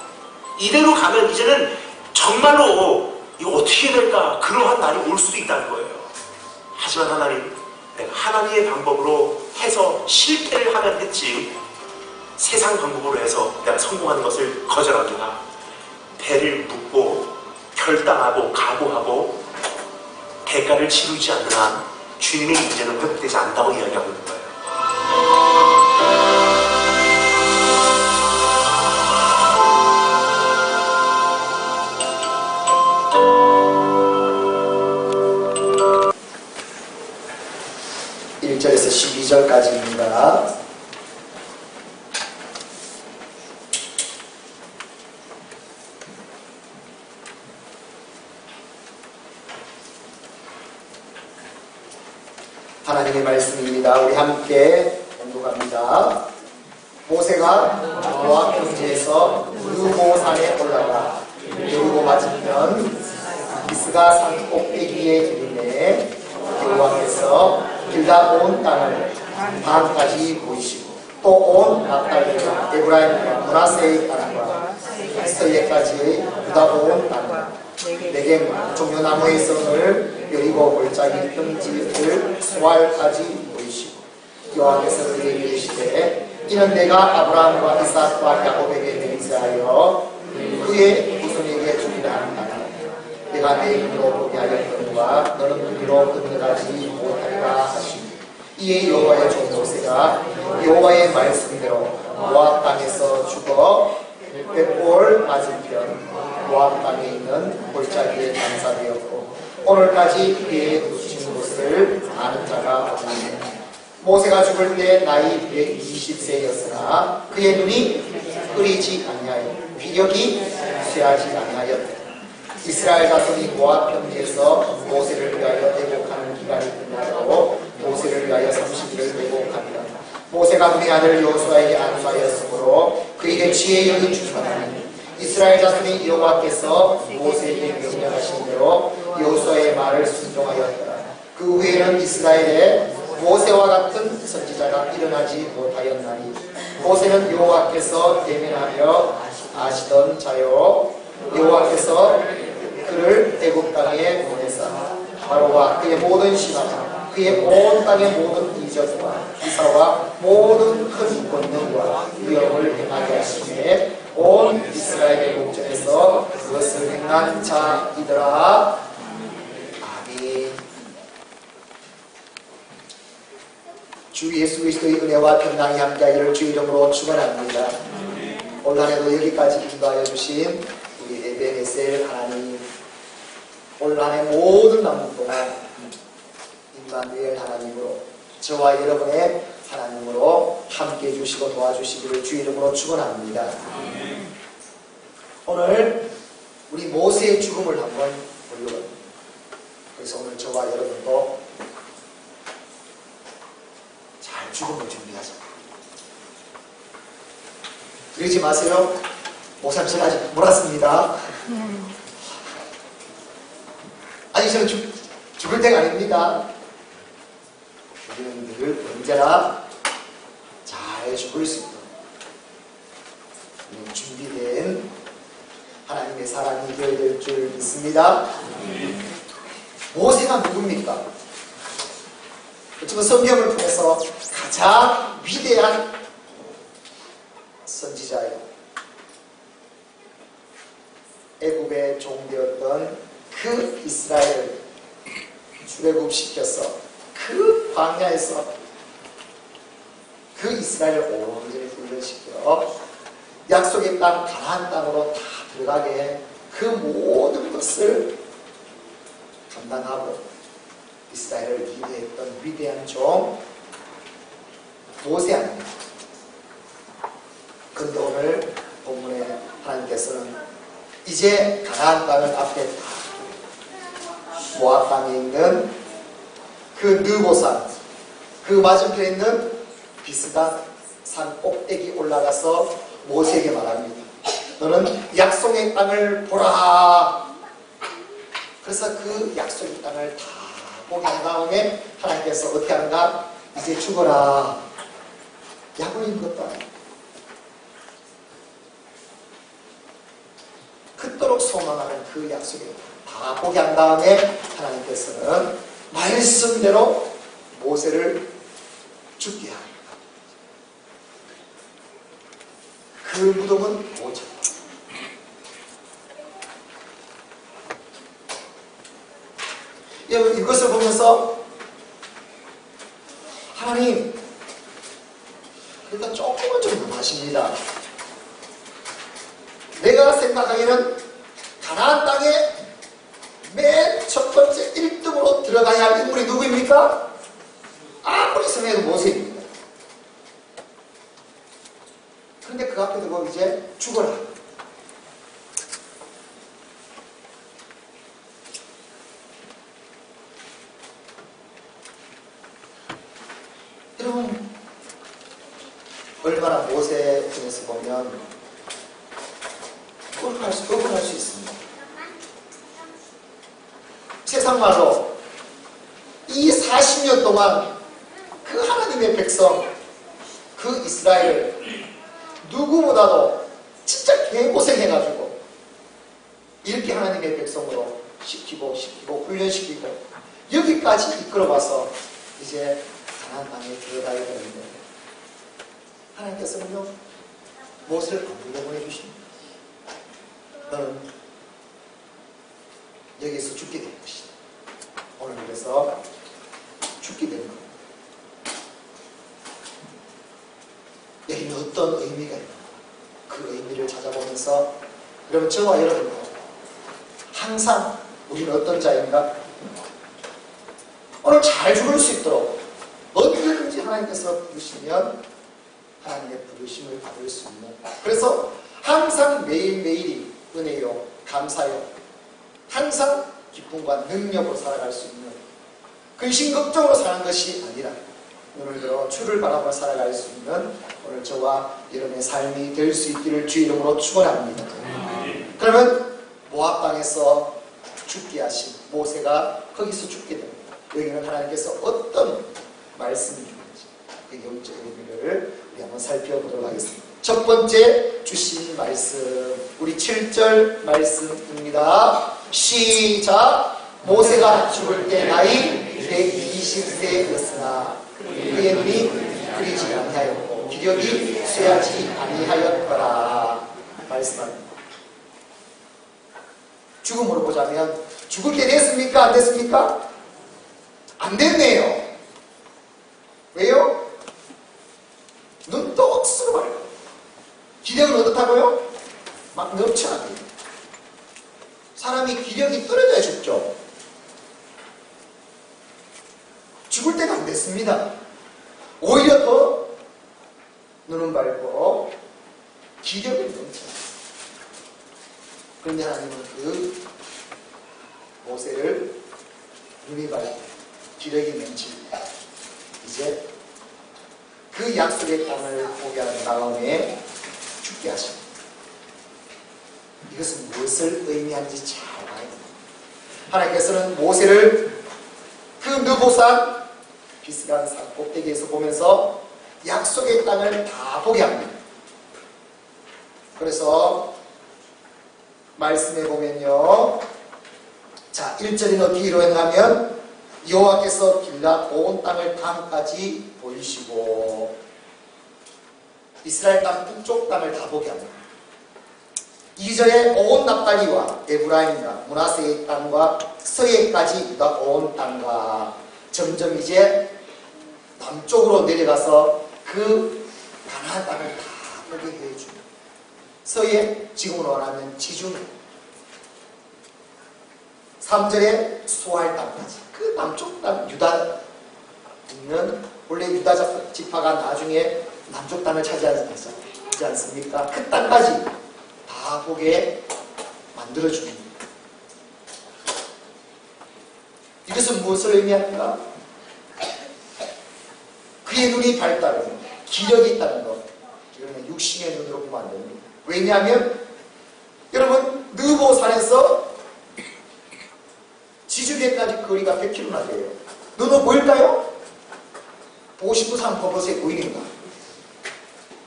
이대로 가면 이제는 정말로 이거 어떻게 될까 그러한 날이 올 수도 있다는 거예요. 하지만 하나님, 내가 하나님의 방법으로 해서 실패를 하면 했지 세상 방법으로 해서 내가 성공하는 것을 거절합니다. 배를 묻고 결단하고 각오하고 대가를 치르지 않는 한 주님의 인재는 회복되지 않는다고 이야기하고 있는 거예요. (1절에서 12절까지입니다) 하나님의 말씀입니다. 우리 함께 공독합니다. 모세가 모압 평지에서 르호산에 올라가 여리고 맞은편 기스가 산 꼭대기에 이르매 여호와께서 길다 온 땅을 반까지 보이시고 또 온 납달리와 에브라임과 므나세의 땅과 이스라엘까지 길다 온 땅과 내게 종려나무의 성을 여리고 골짜기 평지를 소알까지 보이시고 여호와께서 그에게 이르시되 이는 내가 아브라함과 이삭과 야곱에게 맹세하여 그의 후손에게 주리라 하는 땅이라. 내가 내 눈으로 보게 하였거니와 너는 눈으로 건너가지 못하리라 하시니 이에 여호와의 종 모세가 여호와의 말씀대로 모압 땅에서 죽어 벳볼 맞은편 모압 땅에 있는 골짜기에 장사되었고 오늘까지 그의 묻힌 곳을 아는 자가 없느니라. 모세가 죽을 때 나이 120세였으나 그의 눈이 흐리지 아니하여 귀력이 쇠하지 아니하였다. 이스라엘 자손이 모압 평지에서 모세를 위하여 애곡하는 기간이 끝나고 모세를 위하여 30일을 애곡합니다. 모세가 그의 아들 여호수아에게 안수하였으므로 그에게 지혜의 영이 주셨나니 이스라엘 자손이 여호와께서 모세에게 명령하신 대로 여호수아의 말을 순종하였더라. 그 후에는 이스라엘에 모세와 같은 선지자가 일어나지 못하였나니 모세는 여호와께서 대면하며 아시던 자요 여호와께서 그를 애굽 땅에 보내사 바로와 그의 모든 신하와 그의 온 땅의 모든 이적과 기사와 모든 큰 권능과 위엄을 행하게 하시매 온 이스라엘의 목전에서 그것을 행한 자이더라. 아멘. 주 예수 그리스도의 은혜와 평강이 함께하기를 주 이름으로 축원합니다. 올 한해도 여기까지 인도하여 주신 우리 에베네셀 하나님, 올 한해 모든 남은 동안 임마누엘 하나님으로 저와 여러분의 하나님으로 함께해 주시고 도와주시기를 주 이름으로 축원합니다. 오늘 우리 모세의 죽음을 한번 보려고 합니다. 그래서 오늘 저와 여러분도 잘 죽음을 준비하자. 그러지 마세요. 목사님 제가 아직 몰랐습니다. 아니 저는 죽을 때가 아닙니다. 우리는 늘 언제나 잘 죽을 수 있도록 준비된 하나님의 사랑이 되어야 될 줄 믿습니다. 모세가 누굽니까? 지금 성경을 통해서 가장 위대한 선지자예요. 애굽의 종되었던 그 이스라엘을 출애굽시켜서 그 광야에서 그 이스라엘을 온전히 훈련시켜 약속의 땅 가나안 땅으로 다 들어가게 그 모든 것을 감당하고 이스라엘을 리드했던 위대한 종 모세 아닙니까? 그런데 오늘 본문에 하나님께서는 이제 가나안 땅을 앞에 모압 땅에 있는 그 느보산, 그 맞은편에 있는 비스가 산 꼭대기 올라가서 모세에게 말합니다. 너는 약속의 땅을 보라. 그래서 그 약속의 땅을 다 보게 한 다음에 하나님께서 어떻게 하는가? 이제 죽어라. 약을 입은 것도 아니고 그토록 소망하는 그 약속을 다 보게 한 다음에 하나님께서는 말씀대로 모세를 죽게 합니다. 그 무덤은 뭐죠? 여러분 이것을 보면서 하나님 일단 조금은 좀 너무하십니다. 내가 생각하기에는 가나안 땅에 맨 첫 번째 1등으로 들어가야 할 인물이 누구입니까? 아무리 생각해도 모세입니다. 그런데 그 앞에 두고 이제 죽어라. 여러분 얼마나 모세 편에서 보면 억울할 수 있습니다. 세상 말로 이 40년 동안 그 하나님의 백성, 그 이스라엘을 누구보다도 진짜 개고생해가지고 이렇게 하나님의 백성으로 시키고 훈련시키고 여기까지 이끌어와서 이제 가나안 땅에 들어가야 되는데 하나님께서는요 모세를 강국에 보내주십니다. 너는 여기서 죽게 될 것이다. 오늘 그래서 죽게 되는 겁니다. 여기는 어떤 의미가 있는가? 그 의미를 찾아보면서 여러분 저와 여러분도 항상 우리는 어떤 자인가? 오늘 잘 죽을 수 있도록 언제든지 하나님께서 부르시면 하나님의 부르심을 받을 수 있는, 그래서 항상 매일매일이 은혜요 감사요 항상 기쁨과 능력으로 살아갈 수 있는 근심 걱정으로 사는 것이 아니라 눈을 들어 주를 바라보며 살아갈 수 있는 오늘 저와 여러분의 삶이 될 수 있기를 주 이름으로 축원합니다. 그러면 모압 땅에서 죽게 하신 모세가 거기서 죽게 됩니다. 여기는 하나님께서 어떤 말씀이 주는지 그 영적 의미를 우리 한번 살펴보도록 하겠습니다. 첫 번째 주신 말씀, 우리 7절 말씀입니다. 시작. 모세가 죽을 때 나이 120세였으나 그의 눈이 그리지 아니하였고 기력이 쇠하지 아니하였더라 말씀합니다. 죽음으로 보자면 죽을 때 됐습니까? 안 됐습니까? 안 됐네요. 왜요? 눈도 억수로 말해요. 기력은 어떻다고요? 막 넘쳐나요. 사람이 기력이 떨어져야 죽죠. 죽을 때가 안 됐습니다. 오히려 더 눈은 밝고 기력이 넘쳐나요. 그런데 하나님은 그 모세를 눈이 밝고 기력이 넘칠 때 이제 그 약속의 땅을 보게 한 다음에 죽게 하십니다. 이것은 무엇을 의미하는지 잘 봐야 됩니다. 하나님께서는 모세를 그 느보산 비스간 산 꼭대기에서 보면서 약속의 땅을 다 보게 합니다. 그래서 말씀해 보면요, 자 1절에는 어떻게 이루어졌냐면 여호와께서 길랏 온 땅을 강까지 보이시고 이스라엘 땅 북쪽 땅을 다 보게 합니다. 2절에 온 납달리와 에브라임과 므낫세의 땅과 서해까지 유다 온 땅과 점점 이제 남쪽으로 내려가서 그 가나안 땅을 다 보게 해줍니다. 서해, 지금으로 말하면 지중, 3절에 수알 땅까지 그 남쪽 땅 유다 있는 원래 유다 지파가 나중에 남쪽 땅을 차지하지 않습니까? 그 땅까지 다 보게 만들어줍니다. 이것은 무엇을 의미합니까? 그의 눈이 밝다는 기력이 있다는 것. 이거는 육신의 눈으로 보면 안 됩니다. 왜냐하면 여러분 느보산에서 지주계까지 거리가 100km나 돼요. 눈으로 보일까요? 보고 싶은 사람 버섯에 보이는가?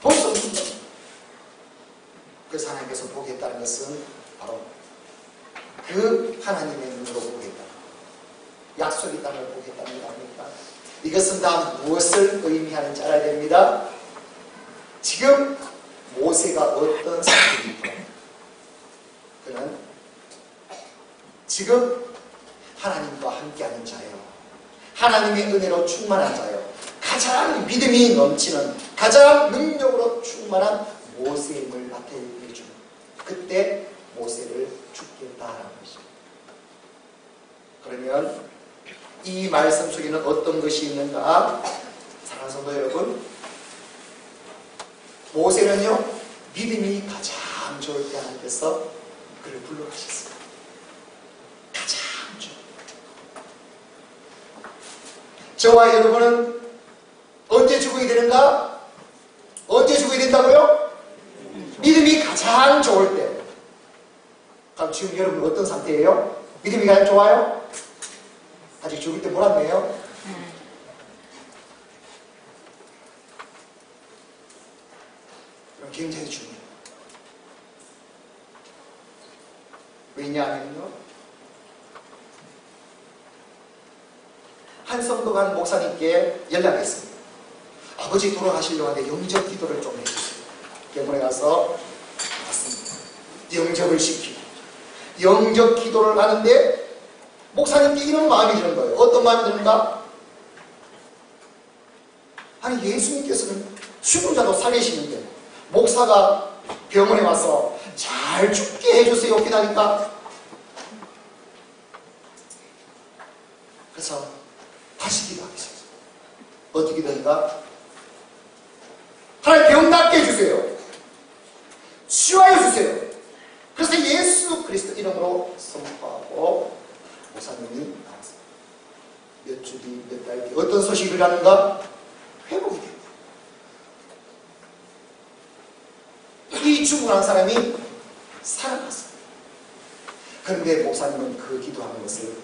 볼 수 없습니다. 그래서 하나님께서 보겠다는 것은 바로 그 하나님의 눈으로 보겠다. 약속의 땅을 보겠다는 거 아닙니까? 이것은 다 무엇을 의미하는지 알아야 됩니다. 지금 모세가 어떤 상태입니까? 그는 지금 하나님과 함께하는 자예요. 하나님의 은혜로 충만한 자예요. 가장 믿음이 넘치는, 가장 능력으로 충만한 모세임을 나타내주는, 그때 모세를 죽겠다라는 것입니다. 그러면 이 말씀 속에는 어떤 것이 있는가? 사랑하는 성도 여러분, 모세는요 믿음이 가장 좋을 때 하나님께서 그를 불러가셨습니다. 가장 좋을 때. 저와 여러분은 언제 죽어야 되는가? 언제 죽어야 된다고요? 믿음이 가장 좋을 때. 그럼 지금 여러분 어떤 상태예요? 믿음이 가장 좋아요? 아직 죽을 때 몰랐네요. 그럼 굉장히 중요해요. 왜냐하면요, 한 성도가 한 목사님께 연락했습니다. 아버지 돌아가시려고 하는데 영접 기도를 좀 해주세요. 병원에 가서 왔습니다. 영접을 시키고 영접 기도를 하는데 목사님께 이런 마음이 드는 거예요. 어떤 마음이 드는가? 아니 예수님께서는 죽은 자도 살리시는데 목사가 병원에 와서 잘 죽게 해주세요 기다니까. 그래서 다시 기도하겠어요. 어떻게 된가? 하나님 병 낫게 해주세요. 치유하여 주세요. 그래서 예수 그리스도 이름으로 선포하고 목사님이 나왔습니다. 몇 주 뒤, 몇 달 뒤 어떤 소식이 일어나는가? 회복이 됩니다. 이 죽어난 사람이 살아났어요. 그런데 목사님은 그 기도한 것을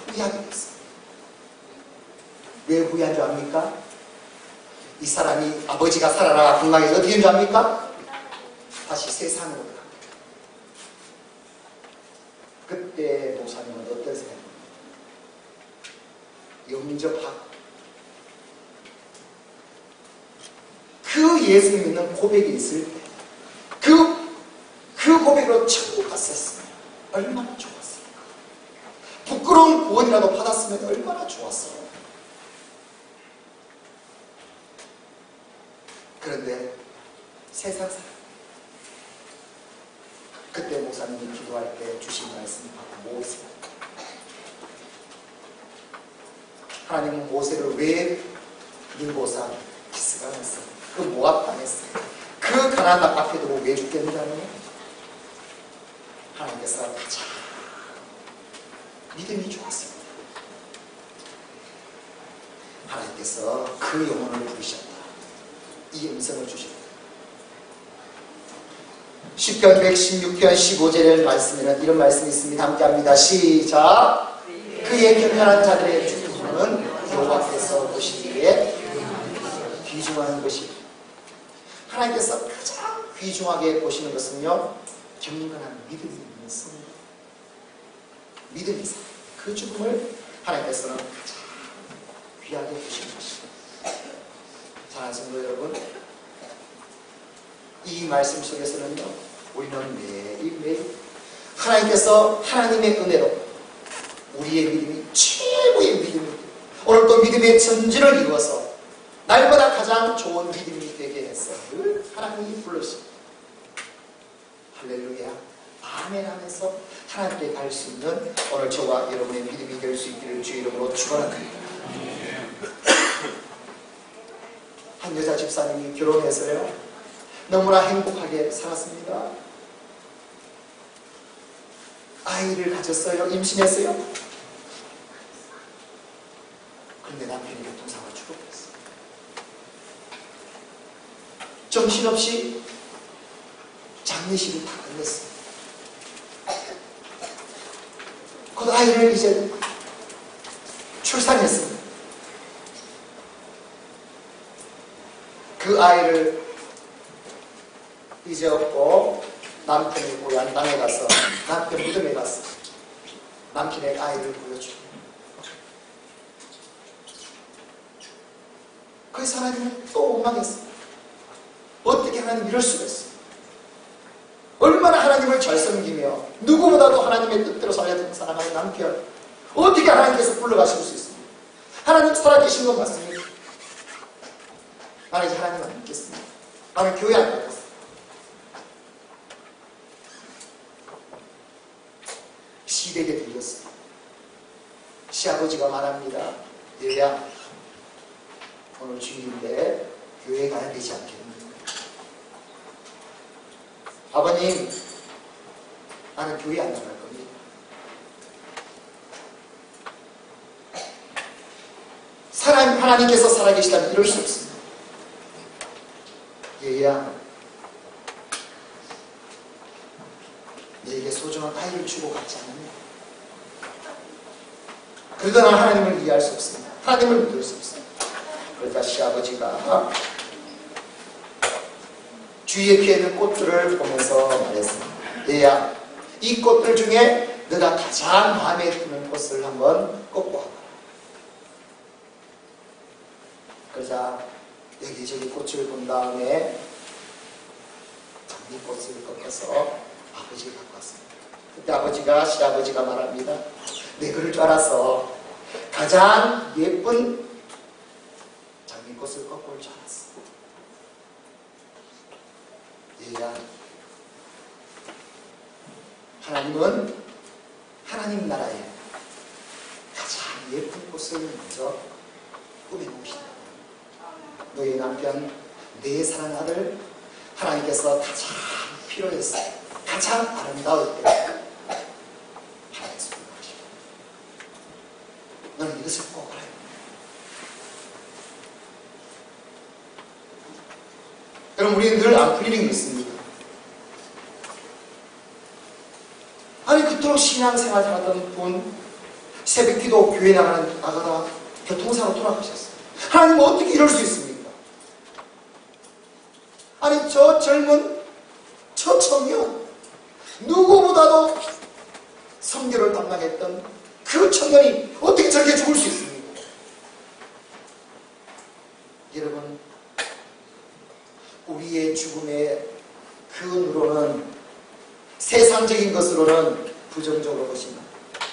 후회하게 됐어요. 왜 후회한 줄 압니까? 이 사람이 아버지가 살아나 건강해서 어떻게 된 줄 압니까? 다시 세상으로 갑니다. 그때 목사님은 어떤 생각입니까? 영접하고 그 예수님 믿는 고백이 있을 때 그 고백으로 천국 갔었으면 얼마나 좋았을까? 부끄러운 구원이라도 받았으면 얼마나 좋았어. 그런데 세상 사람, 그때 목사님이 기도할 때 주신 말씀이 바로 모세. 하나님은 모세를 왜 느보산 기스가 했어요? 그 모압 당했어요. 그 가나안 땅 앞에 두고 왜 죽겠느냐면 하나님께서 가장 믿음이 좋았습니다. 하나님께서 그 영혼을 부르셨다. 이 음성을 주셨다. 시편 116편 15절의 말씀에는 이런 말씀이 있습니다. 함께합니다. 시작. 그의 경건한 자들의 죽음은 여호와께서 보시기에 귀중한 것이. 하나님께서 가장 귀중하게 보시는 것은요, 경건한 믿음이 있는 성도, 믿음이 있어요. 그 죽음을 하나님께서는 가장 귀하게 보시는 것입니다. 사랑하는 성도 여러분, 이 말씀 속에서는요, 우리는 매일매일 하나님께서 하나님의 은혜로 우리의 믿음이 최고의 믿음이, 오늘 또 믿음의 전진을 이루어서 날보다 가장 좋은 믿음이 되게 해서 늘 하나님이 불러주십니다. 할렐루야, 아멘 하면서 하나님께 갈 수 있는 오늘 저와 여러분의 믿음이 될 수 있기를 주의 이름으로 축원합니다. 한 여자 집사님이 결혼해서요 너무나 행복하게 살았습니다. 아이를 가졌어요. 임신했어요. 그런데 남편이 교통사고로 죽어버렸어요. 정신없이 장례식을 다 끝냈어요. 그 아이를 이제 출산했습니다. 그 아이를 잊었고 남편의 고향 땅에 가서 남편 무덤에 가서 남편의 아이를 보여주고 그래서 하나님을 또 원망했어요. 어떻게 하나님 이럴 수가 있어요. 얼마나 하나님을 잘 섬기며 누구보다도 하나님의 뜻대로 살아가는 남편 어떻게 하나님께서 불러가실 수 있습니까? 하나님 살아계신 건 맞습니까? 나는 이제 하나님 안 믿겠습니다. 나는 교회 안 가겠습니다. 시댁에 들렸어요. 시아버지가 말합니다. 얘야 오늘 주일인데 교회 가야 되지 않겠니? 아버님 나는 교회 안 나갈 겁니다. 하나님께서 살아계시다면 이럴 수 없습니다. 얘야 너에게 소중한 아이를 주고 갔지 않느냐? 그러다 난 하나님을 이해할 수 없습니다. 하나님을 믿을 수 없습니다. 그러자 시아버지가 주위에 피어있는 꽃들을 보면서 말했습니다. 얘야 이 꽃들 중에 너가 가장 마음에 드는 꽃을 한번 꺾고 와봐. 그러자 여기저기 꽃을 본 다음에 장미꽃을 꺾어서 아버지가 갖고 왔습니다. 그때 시아버지가 말합니다. 내 그럴 줄 알았어. 가장 예쁜 장미꽃을 꺾고 올 줄 알았어. 얘야 하나님은 하나님 나라에 가장 예쁜 꽃을 먼저 꾸며놓으신다. 너희 남편, 내 사랑하는 아들 하나님께서 가장 필요했어. 가장 아름다울 때 하나님께서 부르십니다. 너는 이것을 꼭 알아야 돼. 그럼 우리는 늘 안 풀리는 게 있습니다. 아니 그토록 신앙생활 하던 분 새벽기도 교회 나가다 교통사고로 돌아가셨어요. 하나님 어떻게 이럴 수 있습니까? 아니 저 젊은 저 청년 누구보다도 선교를 담당했던 그 청년이 어떻게 저렇게 죽을 수 있습니까? 여러분 우리의 죽음의 근으로는 세상적인 것으로는 부정적으로 보시면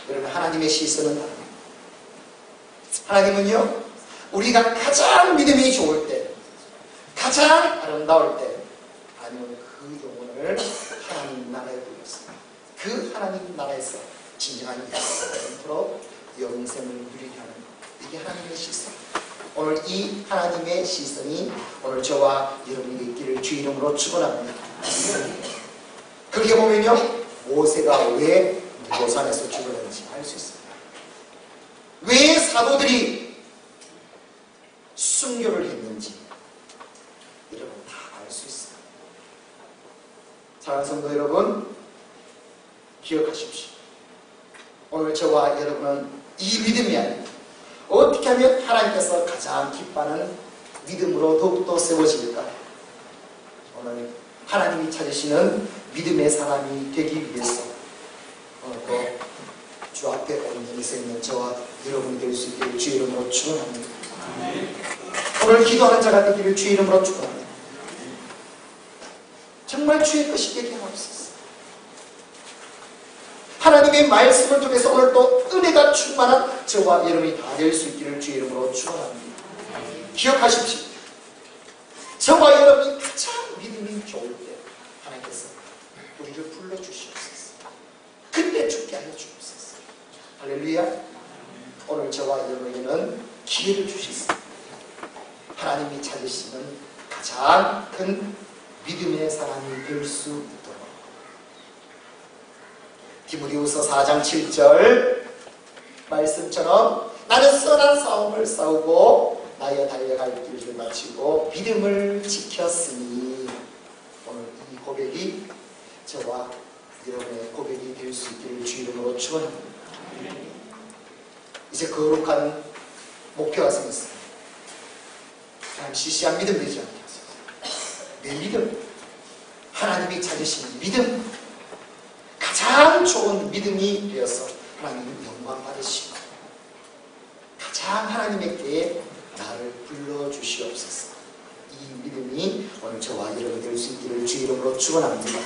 여러분 하나님의 시선은 다릅니다. 하나님은요 우리가 가장 믿음이 좋을 때 가장 아름다울 때 하나님은 그 영혼을 하나님 나라에 보였습니다. 그 하나님 나라에서 진정한 앞으로 영생을 누리게 하는 것 이게 하나님의 시선. 오늘 이 하나님의 시선이 오늘 저와 여러분에게 있기를 주 이름으로 축원합니다. 그렇게 보면요 모세가 왜 고산에서 죽었는지 알 수 있습니다. 왜 사도들이 순교를 했는지 여러분 다 알 수 있어요. 사랑하는 성도 여러분 기억하십시오. 오늘 저와 여러분은 이 믿음이 아닙니다. 어떻게 하면 하나님께서 가장 기뻐하는 믿음으로 더욱더 세워질까? 오늘 하나님이 찾으시는 믿음의 사람이 되기 위해서 오늘도 주 앞에 온전히 서 있는 저와 여러분이 될 수 있기를 주 이름으로 축원합니다. 오늘 기도하는 자가 되기를 주 이름으로 축원합니다. 정말 주의 뜻이 되게 하옵소서. 하나님의 말씀을 통해서 오늘 또 은혜가 충만한 저와 여러분이 다 될 수 있기를 주 이름으로 축원합니다. 기억하십시오. 저와 여러분이 가장 믿음이 좋을 때 하나님께서 우리를 불러주시옵소서. 그때 죽게 하여 주옵소서. 할렐루야. 오늘 저와 여러분에게는 기회를 주셨습니다. 하나님이 찾으시는 가장 큰 믿음의 사람이 될 수 있도록. 디모데후서 4장 7절 말씀처럼 나는 선한 싸움을 싸우고 나의 달려갈 길을 마치고 믿음을 지켰으니, 오늘 이 고백이 저와 여러분의 고백이 될 수 있기를 주 이름으로 축원합니다. 이제 거룩한 목표가 생겼습니다. 그냥 시시한 믿음 되지 않게 하소서. 내 믿음, 하나님이 찾으시는 믿음, 가장 좋은 믿음이 되어서 하나님 영광 받으시고 가장 하나님께 나를 불러주시옵소서. 이 믿음이 오늘 저와 여러분 될 수 있기를 주 이름으로 축원합니다.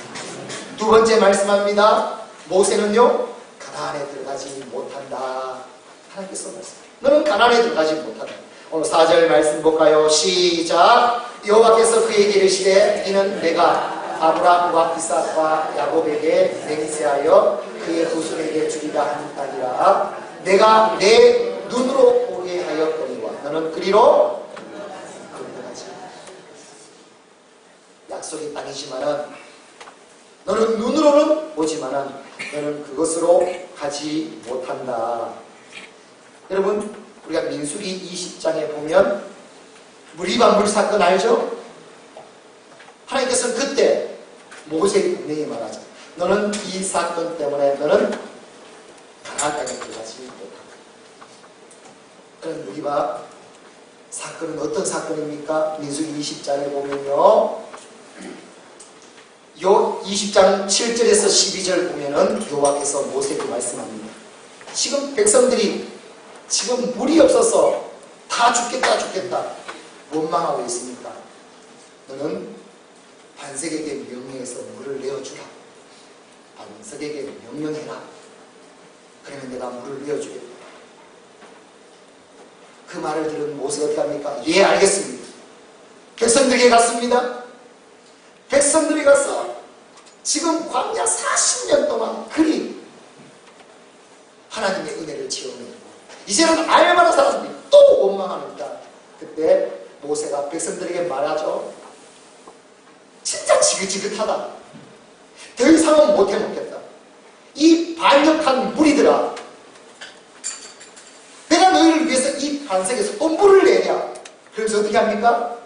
두 번째 말씀합니다. 모세는요, 가나안에 들어가지 못한다. 하나님께서 말씀합니다. 너는 가나안에 들어가지 못한다. 오늘 4절 말씀 볼까요? 시작. 여호와께서 그에게 이르시되 이는 내가 아브라함과 이삭과 야곱에게 맹세하여 그의 후손에게 주리라 한 땅이라. 내가 내 눈으로 보게 하였거니와 너는 그리로 들어가지. 약속의 땅이지만은 너는 눈으로는 보지만은 너는 그것으로 가지 못한다. 여러분, 우리가 민수기 20장에 보면 무리반물 사건 알죠? 하나님께서는 그때 모세에게 분명히 말하죠. 너는 이 사건 때문에 너는 가나안 땅에 들어가지 못한다. 그런 무리바 사건은 어떤 사건입니까? 민수기 20장에 보면요, 요 20장 7절에서 12절 보면은 여호와께서 모세에게 말씀합니다. 지금 백성들이 지금 물이 없어서 다 죽겠다 원망하고 있으니까 너는 반석에게 명령해서 물을 내어주라. 반석에게 명령해라. 그러면 내가 물을 내어주겠다. 그 말을 들은 모세가 어떻게 합니까? 예, 알겠습니다. 백성들에게 갔습니다. 백성들이 가서 지금 광야 40년 동안 그리 하나님의 은혜를 체험했고 이제는 알만한 사람들이 또 원망합니다. 그때 모세가 백성들에게 말하죠. 진짜 지긋지긋하다. 더 이상은 못해 먹겠다. 이 반역한 무리들아, 내가 너희를 위해서 이 반석에서 또 물을 내냐. 그래서 어떻게 합니까?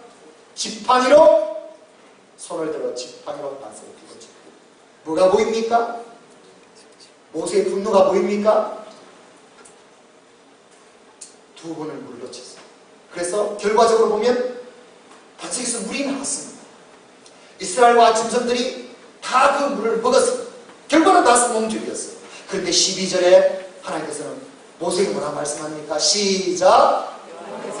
지팡이로 손을 들어 지팡이로 반석을 뒤집죠. 뭐가 보입니까? 모세의 분노가 보입니까? 두 번을 물을 놓쳤어요. 그래서 결과적으로 보면 반석에서 물이 나왔습니다. 이스라엘과 짐승들이 다 그 물을 먹었습니다. 결과는 다 성공적이었어요. 그런데 12절에 하나님께서는 모세에게 뭐라 말씀합니까? 시작.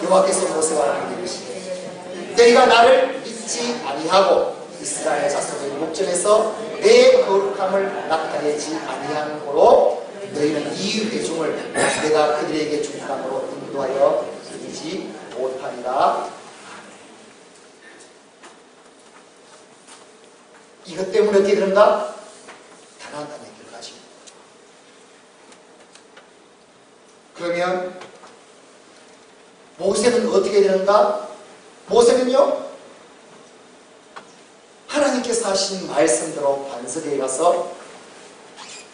여호와께서 모세와 함께 이르시되 너희가 나를 잊지 아니하고 이스라엘 자손의 목전에서 내 거룩함을 나타내지 아니한 고로 너희는 이 회중을 내가 그들에게 준 땅으로 인도하여 이기지 못하리라. 이것 때문에 어떻게 되는가? 가나안 땅에 들어가지. 그러면 모세는 어떻게 되는가? 모세는요, 하나님께서 하신 말씀대로 반석에 가서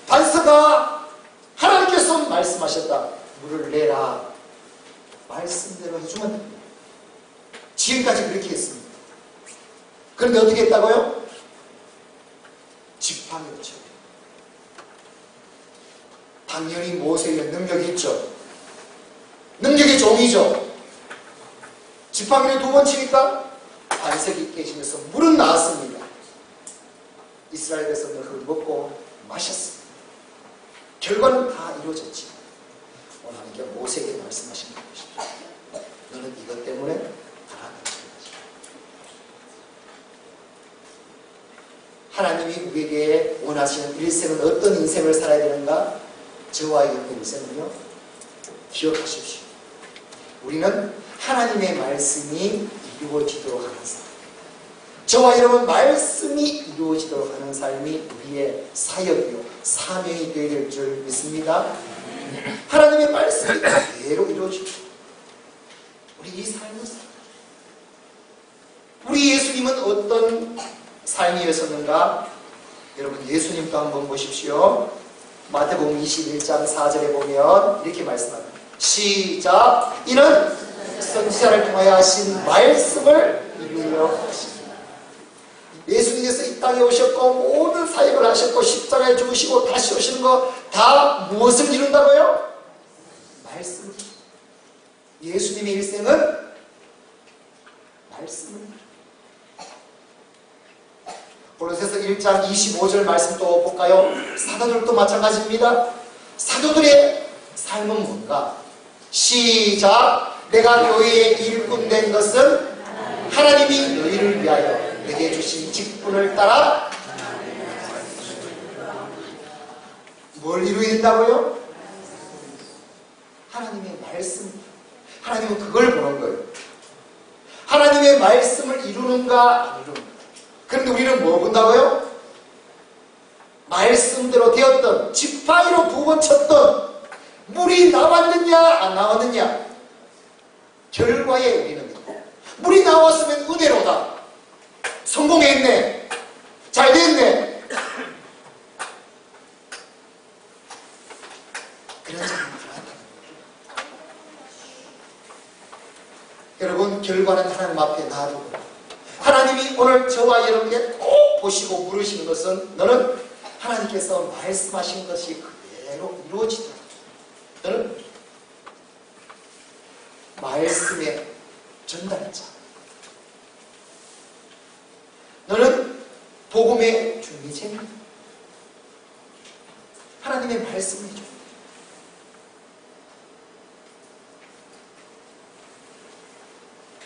반석아, 하나님께서 말씀하셨다. 물을 내라. 말씀대로 해주면 됩니다. 지금까지 그렇게 했습니다. 그런데 어떻게 했다고요? 지팡이로 쳐. 당연히 모세의 능력이 있죠. 능력의 종이죠. 지팡이를 두 번 치니까 반석이 깨지면서 물은 나왔습니다. 이스라엘 백성들은 그걸 먹고 마셨습니다. 결과는 다 이루어졌지. 오늘 하나님께 모세에게 말씀하신 것입니다. 너는 이것 때문에 가나안에 들어가지. 하나님이 우리에게 원하시는 일생은 어떤 인생을 살아야 되는가? 저와 여러분의 인생은요, 기억하십시오. 우리는 하나님의 말씀이 이루어지도록 하는 삶, 저와 여러분 말씀이 이루어지도록 하는 삶이 우리의 사역이요 사명이 되어야 될 줄 믿습니다. 하나님의 말씀이 그대로 이루어지고 우리 이 삶을 우리 예수님은 어떤 삶이었었는가? 여러분 예수님도 한번 보십시오. 마태복음 21장 4절에 보면 이렇게 말씀합니다. 시작. 이는 선지자를 통하여 하신 말씀을 이루려 하십니다. 예수님께서 이 땅에 오셨고 모든 사역을 하셨고 십자가에 죽으시고 다시 오시는 거 다 무엇을 이룬다고요? 말씀. 예수님의 일생은 말씀을. 고린도서 1장 25절 말씀 또 볼까요? 사도들도 마찬가지입니다. 사도들의 삶은 뭔가? 시작. 내가 교회에 일꾼 된 것은 하나님이 너희를 위하여 내게 주신 직분을 따라 뭘 이루어야 된다고요? 하나님의 말씀. 하나님은 그걸 보는 거예요. 하나님의 말씀을 이루는가 안 이루는가. 그런데 우리는 뭐 본다고요? 말씀대로 되었던 지팡이로 두 번 쳤던 물이 나왔느냐 안 나왔느냐 결과에 우리는 물이 나왔으면 은혜로다. 성공했네. 잘 됐네. 그런 사람은 불안하다. 여러분 결과는 하나님 앞에 놔두고 하나님이 오늘 저와 여러분께 꼭 보시고 물으시는 것은 너는 하나님께서 말씀하신 것이 그대로 이루어지더라. 너는 말씀의 전달자. 너는 복음의 중리쟁이. 하나님의 말씀을 해줘.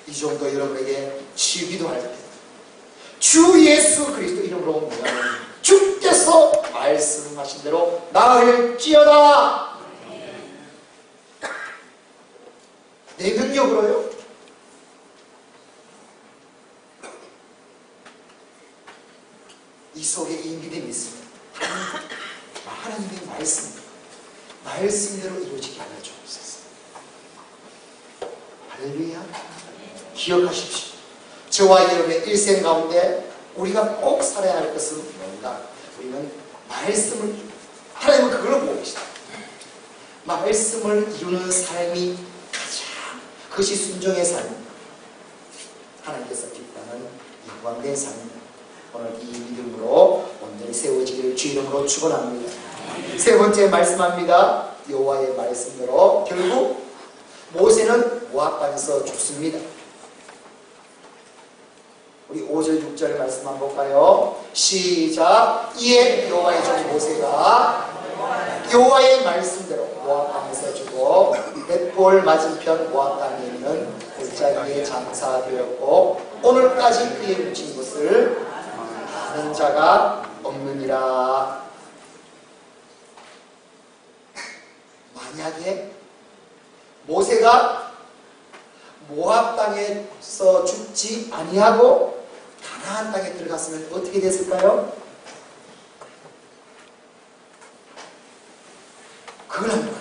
이 정도 여러분에게 치유기도할 때 주 예수 그리스도 이름으로 명하노니 주께서 말씀하신 대로 나을지어다. 내 능력으로요? 이 속에 이 믿음이 있으면 하나님의 말씀대로 이루어지게 하여 주옵소서. 할렐루야. 기억하십시오. 저와 여러분의 일생 가운데 우리가 꼭 살아야 할 것은 뭔가? 우리는 말씀을, 하나님은 그걸 보고 계시다. 말씀을 이루는 삶이 가장, 그것이 순종의 삶입니다. 하나님께서 기뻐하는 영광된 삶입니다. 오늘 이 믿음으로 온전히 세워지기를 주 이름으로 축원합니다. 세 번째 말씀합니다. 여호와의 말씀대로 결국 모세는 모압 땅에서 죽습니다. 우리 5절 6절 말씀 한번 볼까요? 시작. 이에 여호와의 종 모세가 여호와의 말씀대로 모압 땅에서 죽어 벳볼 맞은편 모압 땅에 있는 골짜기에 장사되었고 오늘까지 그의 묻힌 곳을 아는 자가 없느니라. 만약에 모세가 모압 땅에서 죽지 아니하고 가나안 땅에 들어갔으면 어떻게 됐을까요? 그걸 합니다.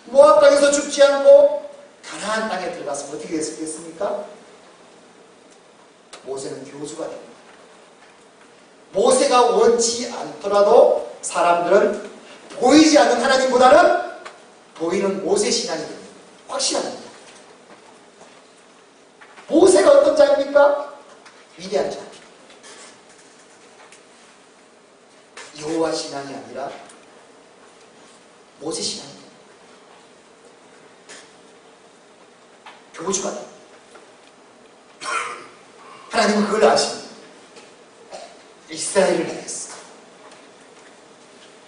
모압 땅에서 죽지 않고 가나안 땅에 들어갔으면 어떻게 됐겠습니까? 모세는 교주가 됩니다. 모세가 원치 않더라도 사람들은 보이지 않는 하나님보다는 보이는 모세 신앙이 됩니다. 확실합니다. 모세가 어떤 자입니까? 위대한 자. 여호와 신앙이 아니라 모세 신앙입니다. 교주가 됩니다. 하나님은 그걸 아십니다. 이스라엘을 위해서.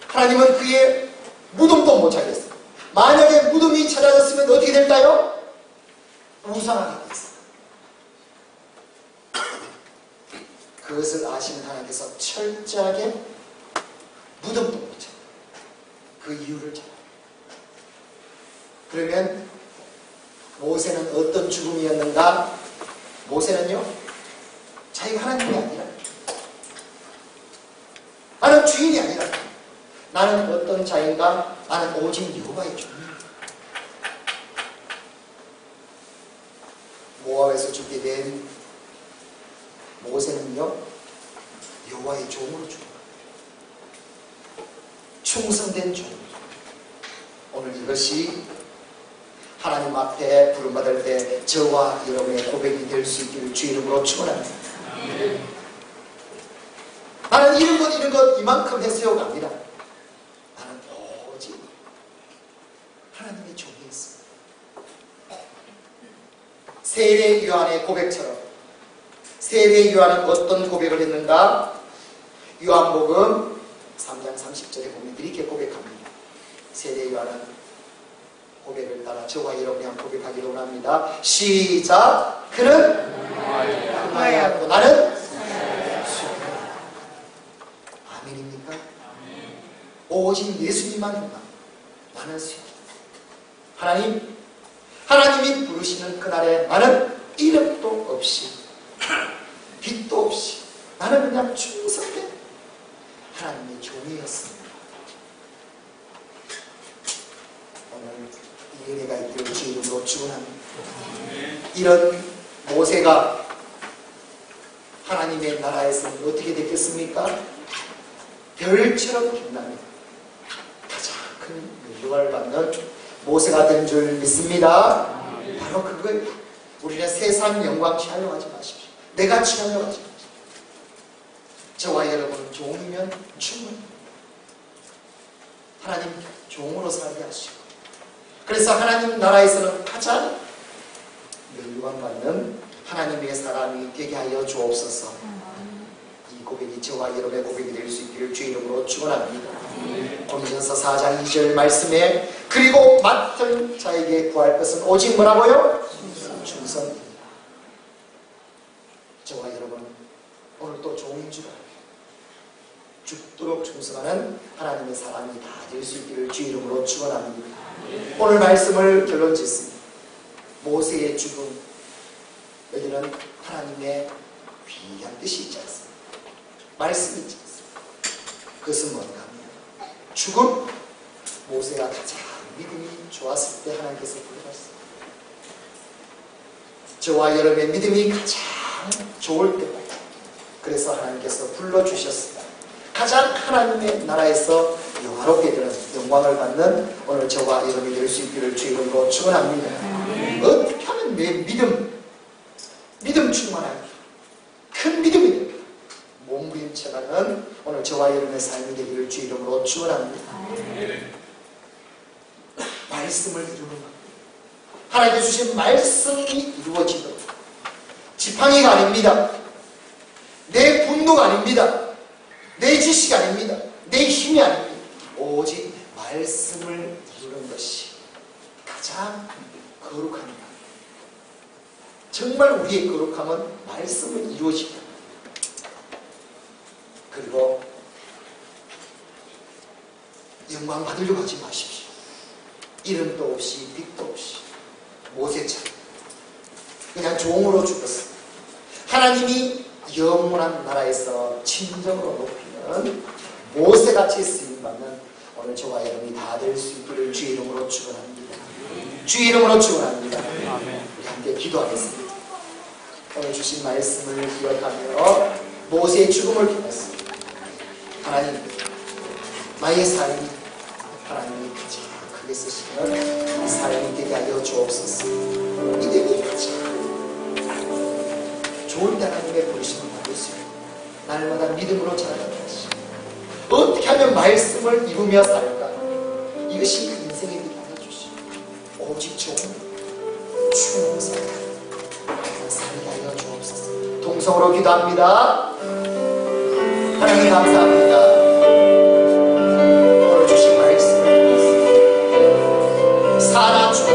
하나님은 그의 무덤도 못 찾겠어요. 만약에 무덤이 찾아졌으면 어떻게 될까요? 우상하게 됐어요. 그것을 아시는 하나님께서 철저하게 무덤도 못 찾아요. 그 이유를 찾아요. 그러면 모세는 어떤 죽음이었는가? 모세는요, 자기가 하나님이 아니라, 나는 주인이 아니라, 나는 어떤 자인가? 나는 오직 여호와의 종이다. 모압에서 죽게 된 모세는요, 여호와의 종으로 죽은 거예요. 충성된 종. 오늘 이것이 하나님 앞에 부름받을 때 저와 여러분의 고백이 될 수 있기를 주 이름으로 축원합니다. 나는 이런 것 이만큼 했어요 갑니다. 나는 오직 하나님의 종이었습니다. 세례 요한의 고백처럼, 세례 요한은 어떤 고백을 했는가? 요한복음 3장 30절에 보면 이렇게 고백합니다. 세례 요한은 고백을 따라 저와 여러분이 한번 고백하기를 원합니다. 시작. 그는 흑마야고 나는 수양이다. 아멘입니까? 오직 예수님만 흑마, 나는 수양이다. 하나님이 부르시는 그날에 나는 이름도 없이 빛도 없이 나는 그냥 충성된 하나님의 종이었습니다. 오늘 이 은혜가 있기를 주 이름으로 축원합니다. 이런 모세가 하나님의 나라에서는 어떻게 됐겠습니까? 별처럼 빛나는 가장 큰 영광을 받는 모세가 된 줄 믿습니다. 바로 그걸 우리는 세상 영광 취하려 하지 마십시오. 내가 취하려 하지 마십시오. 저와 여러분은 종이면 충분히 하나님 종으로 살게 하시고, 그래서 하나님 나라에서는 가장 영광받는 하나님의 사람이 되게 하여 주옵소서. 이 고백이 저와 여러분의 고백이 될 수 있기를 주 이름으로 축원합니다. 고린도전서 4장 2절 말씀에 그리고 맡은 자에게 구할 것은 오직 뭐라고요? 충성입니다. 저와 여러분 오늘 또 종인 줄 알아요. 죽도록 충성하는 하나님의 사람이 다 될 수 있기를 주 이름으로 축원합니다. 오늘 말씀을 결론 짓습니다. 모세의 죽음, 여기는 하나님의 귀한 뜻이 있지 않습니까? 말씀이 있지 않습니까? 그것은 뭔가 하면 죽음, 모세가 가장 믿음이 좋았을 때 하나님께서 부르셨습니다. 저와 여러분의 믿음이 가장 좋을 때, 그래서 하나님께서 불러주셨습니다. 가장 하나님의 나라에서 영화롭게 되는 영광을 받는 오늘 저와 여러분이 될 수 있기를 주 이름으로 축원합니다. 어떻게 하면 내 믿음 충만하게 큰 믿음이 됩니다. 몸부림쳐가는 오늘 저와 여러분의 삶이 되기를 주 이름으로 축원합니다. 말씀을 이루는 것, 하나님께 주신 말씀이 이루어지도록, 지팡이가 아닙니다. 내 분노가 아닙니다. 내 지식이 아닙니다. 내 힘이 아닙니다. 오직 말씀을 이루는 것이 가장 거룩합니다. 정말 우리의 거룩함은 말씀을 이루어집니다. 그리고 영광 받으려고 하지 마십시오. 이름도 없이 빛도 없이 모세처럼 그냥 종으로 죽었습니다. 하나님이 영원한 나라에서 친정으로 높이는 모세같이 쓰임받는 오늘 저와 여러분이 다 될 수 있기를 주 이름으로 축원합니다. 주 이름으로 축원합니다. 우리 함께 기도하겠습니다. 오늘 주신 말씀을 기억하며 모세의 죽음을 기도했습니다. 하나님, 나의 삶이 하나님이 가장 크게 쓰시는 이 삶이 되게 하여 주옵소서. 믿음이 가장 좋은 때 하나님의 부르심을 받을 수 있고 날마다 믿음으로 자라게 하시고 어떻게 하면 말씀을 이루며 살까? 이것이 인생의 길이 알려주시고 오직 좋은 충성을 살게 하여 주옵소서. 동성으로 기도합니다. 하나님 감사합니다. 오늘 주신 말씀을 통해서 사나 죽음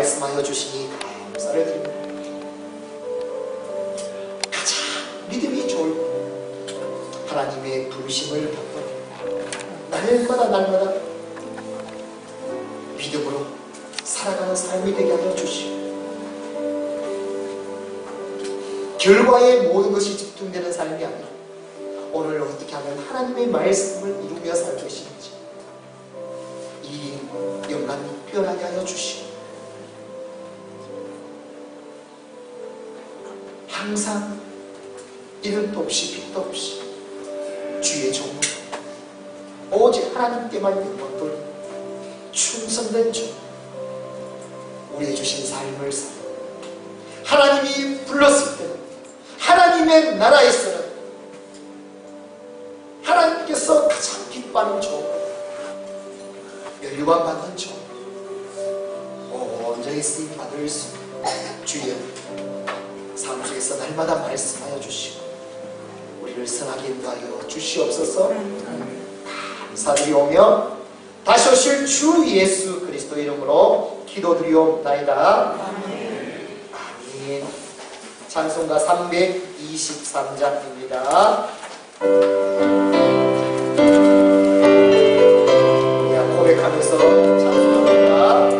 말씀하여 주시니 감사를 드립니다. 가장 믿음이 좋은 하나님의 부르심을 받고 날마다 믿음으로 살아가는 삶이 되게 하여 주시고 결과에 모든 것이 집중되는 삶이 아니라 오늘 어떻게 하면 하나님의 말씀을 이루며 살 것인지 이 영광이 표현하게 하여 주시고 항상 이름도 없이 빛도 없이 주의 종으로 오직 하나님께만 영광 돌리고 충성된 종 우리의 주신 삶을 살고 하나님이 불렀을 때는 하나님의 나라에서는 하나님께서 가장 기뻐하는 종 연유관 받는 종 온전히 쓰임 받을 수 주여 삶 속에서 날마다 말씀하여 주시고 우리를 선하게 인도하여 주시옵소서. 감사드리오며 다시 오실 주 예수 그리스도의 이름으로 기도드리옵나이다. 아멘. 찬송가 323장입니다. 고백하면서 찬송합니다.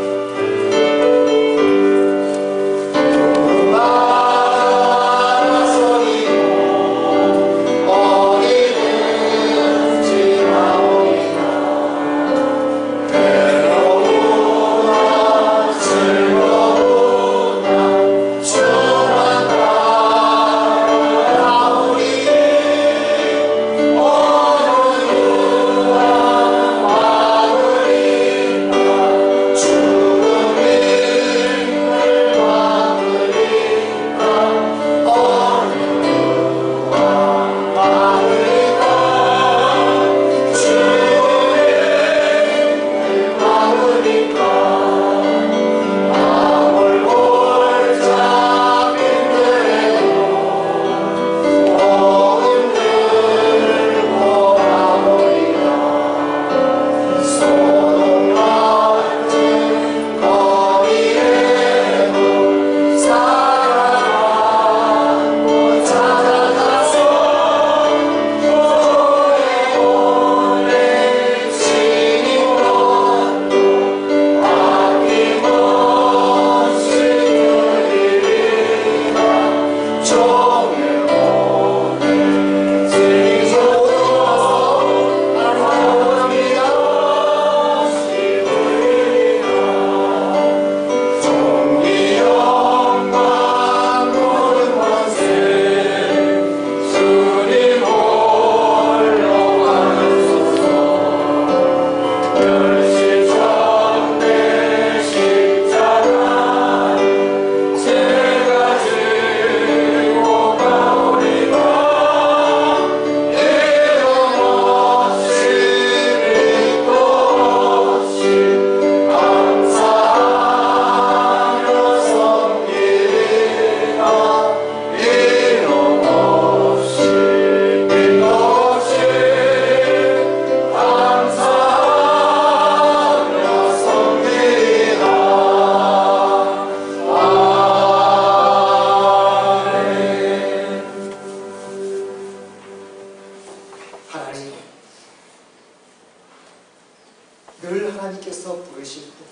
늘 하나님께서 부르실 때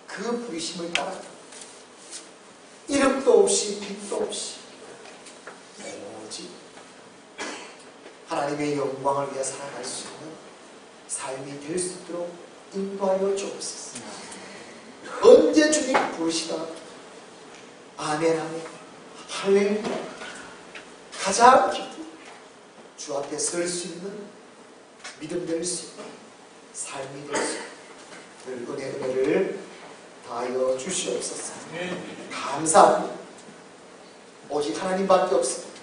그 부르심을 따라 이름도 없이 빛도 없이 오직 하나님의 영광을 위해 살아갈 수 있는 삶이 될 수 있도록 인도하여 주옵소서. 언제 주님 부르시나 아멘 아멘 할렐루야 가장 기쁘 주 앞에 설 수 있는 믿음 될 수 있는 삶이 될 수 있는 늘 은혜를 다하여 주시옵소서. 감사합니다. 오직 하나님밖에 없습니다.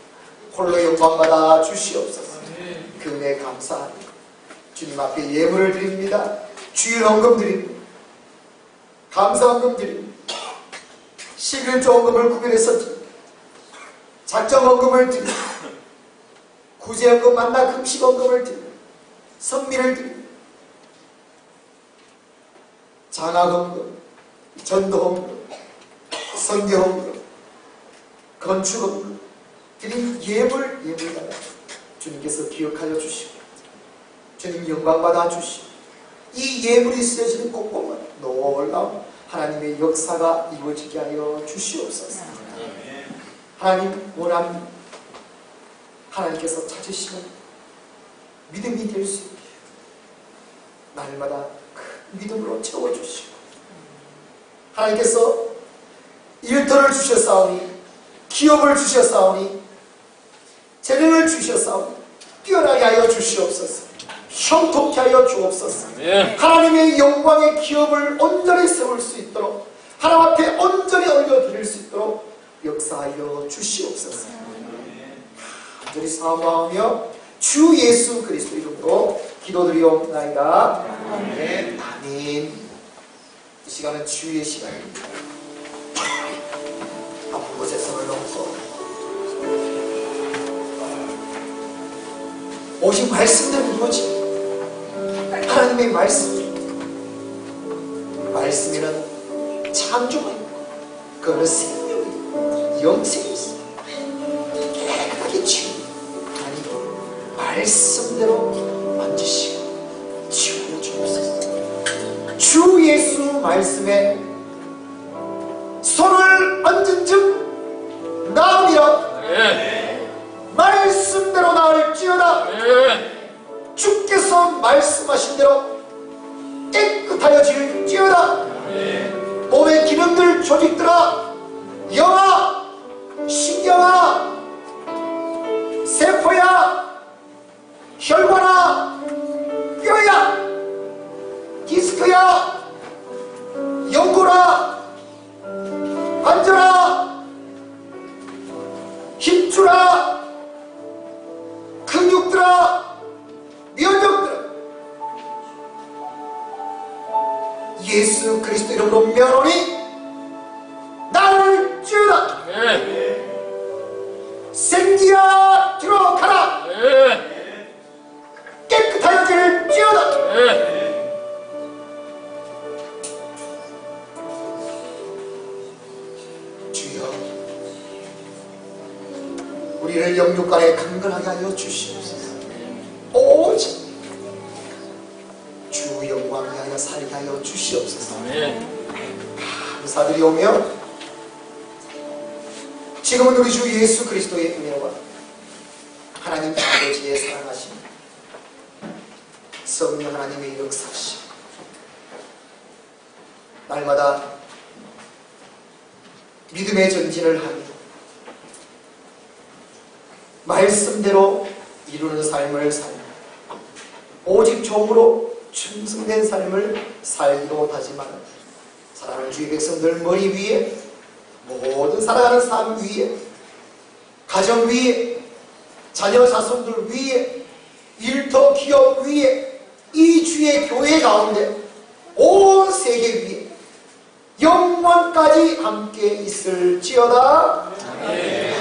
홀로 영광받아 주시옵소서. 그 은혜 감사합니다. 주님 앞에 예물을 드립니다. 주일 헌금 드립니다. 감사 헌금 드립니다. 11조 헌금을 구별해서 드립니다. 작정 헌금을 드립니다. 구제 헌금 만나 금식 헌금을 드립니다. 선미를 드립니다. 장학 헌금 전도헌금, 선교헌금, 건축헌금 드린 예물마다 주님께서 기억하여 주시고 주님 영광받아 주시고 이 예물이 쓰여지는 곳곳마다 놀라운 하나님의 역사가 이루어지게 하여 주시옵소서. 하나님 원하는 하나님께서 찾으시는 믿음이 될 수 있게 날마다 큰 믿음으로 채워주시고 하나님께서 일터를 주셨사오니 기업을 주셨사오니 재능을 주셨사오니 뛰어나게 하여 주시옵소서. 형통케 하여 주옵소서. 하나님의 영광의 기업을 온전히 세울 수 있도록 하나님 앞에 온전히 올려드릴 수 있도록 역사하여 주시옵소서. 간절히 사모하며 주 예수 그리스도 이름으로 기도드리옵나이다. 아멘. 아멘. 이 시간은 주의 시간입니다. 아픈 곳에 손을 놓고 오직 말씀대로 이루어지 하나님의 말씀에는 창조가 있고 그거는 생명이 영생이 있어. 깨끗하게 치우고 하나님 말씀대로 만지시고 치우려 주옵소서. 주 예수 말씀에 손을 얹은 즉 나으리라. 말씀대로 나을지어다. 주께서 말씀하신 대로 깨끗하여 질지어다. 몸의 기능들 조직들아, 영아, 신경아, 세포야, 혈관아, 뼈야, 디스크야, 연골아, 관절아, 힘줄아, 근육들아, 면역들아, 예수 그리스도 이름으로 면하니 나를 지으라. 생기야 들어가라. 깨끗하게 지어라. 주여 우리를 영육간에 강건하게 하여 주시옵소서. 오직 주 영광 위하여 살게 하여 주시옵소서. 감사드리오며 지금은 우리 주 예수 그리스도의 은혜와 하나님 아버지의 사랑하심, 성령 하나님의 역사심, 날마다 믿음의 전진을 하며 말씀대로 이루는 삶을 살며 오직 종으로 충성된 삶을 살기로 다짐하는 사랑하는 주의 백성들 머리 위에, 모든 살아가는 삶 위에, 가정 위에, 자녀 자손들 위에, 일터 기업 위에, 이 주의 교회 가운데 온 세계 위에 영원까지 함께 있을지어다. 아멘.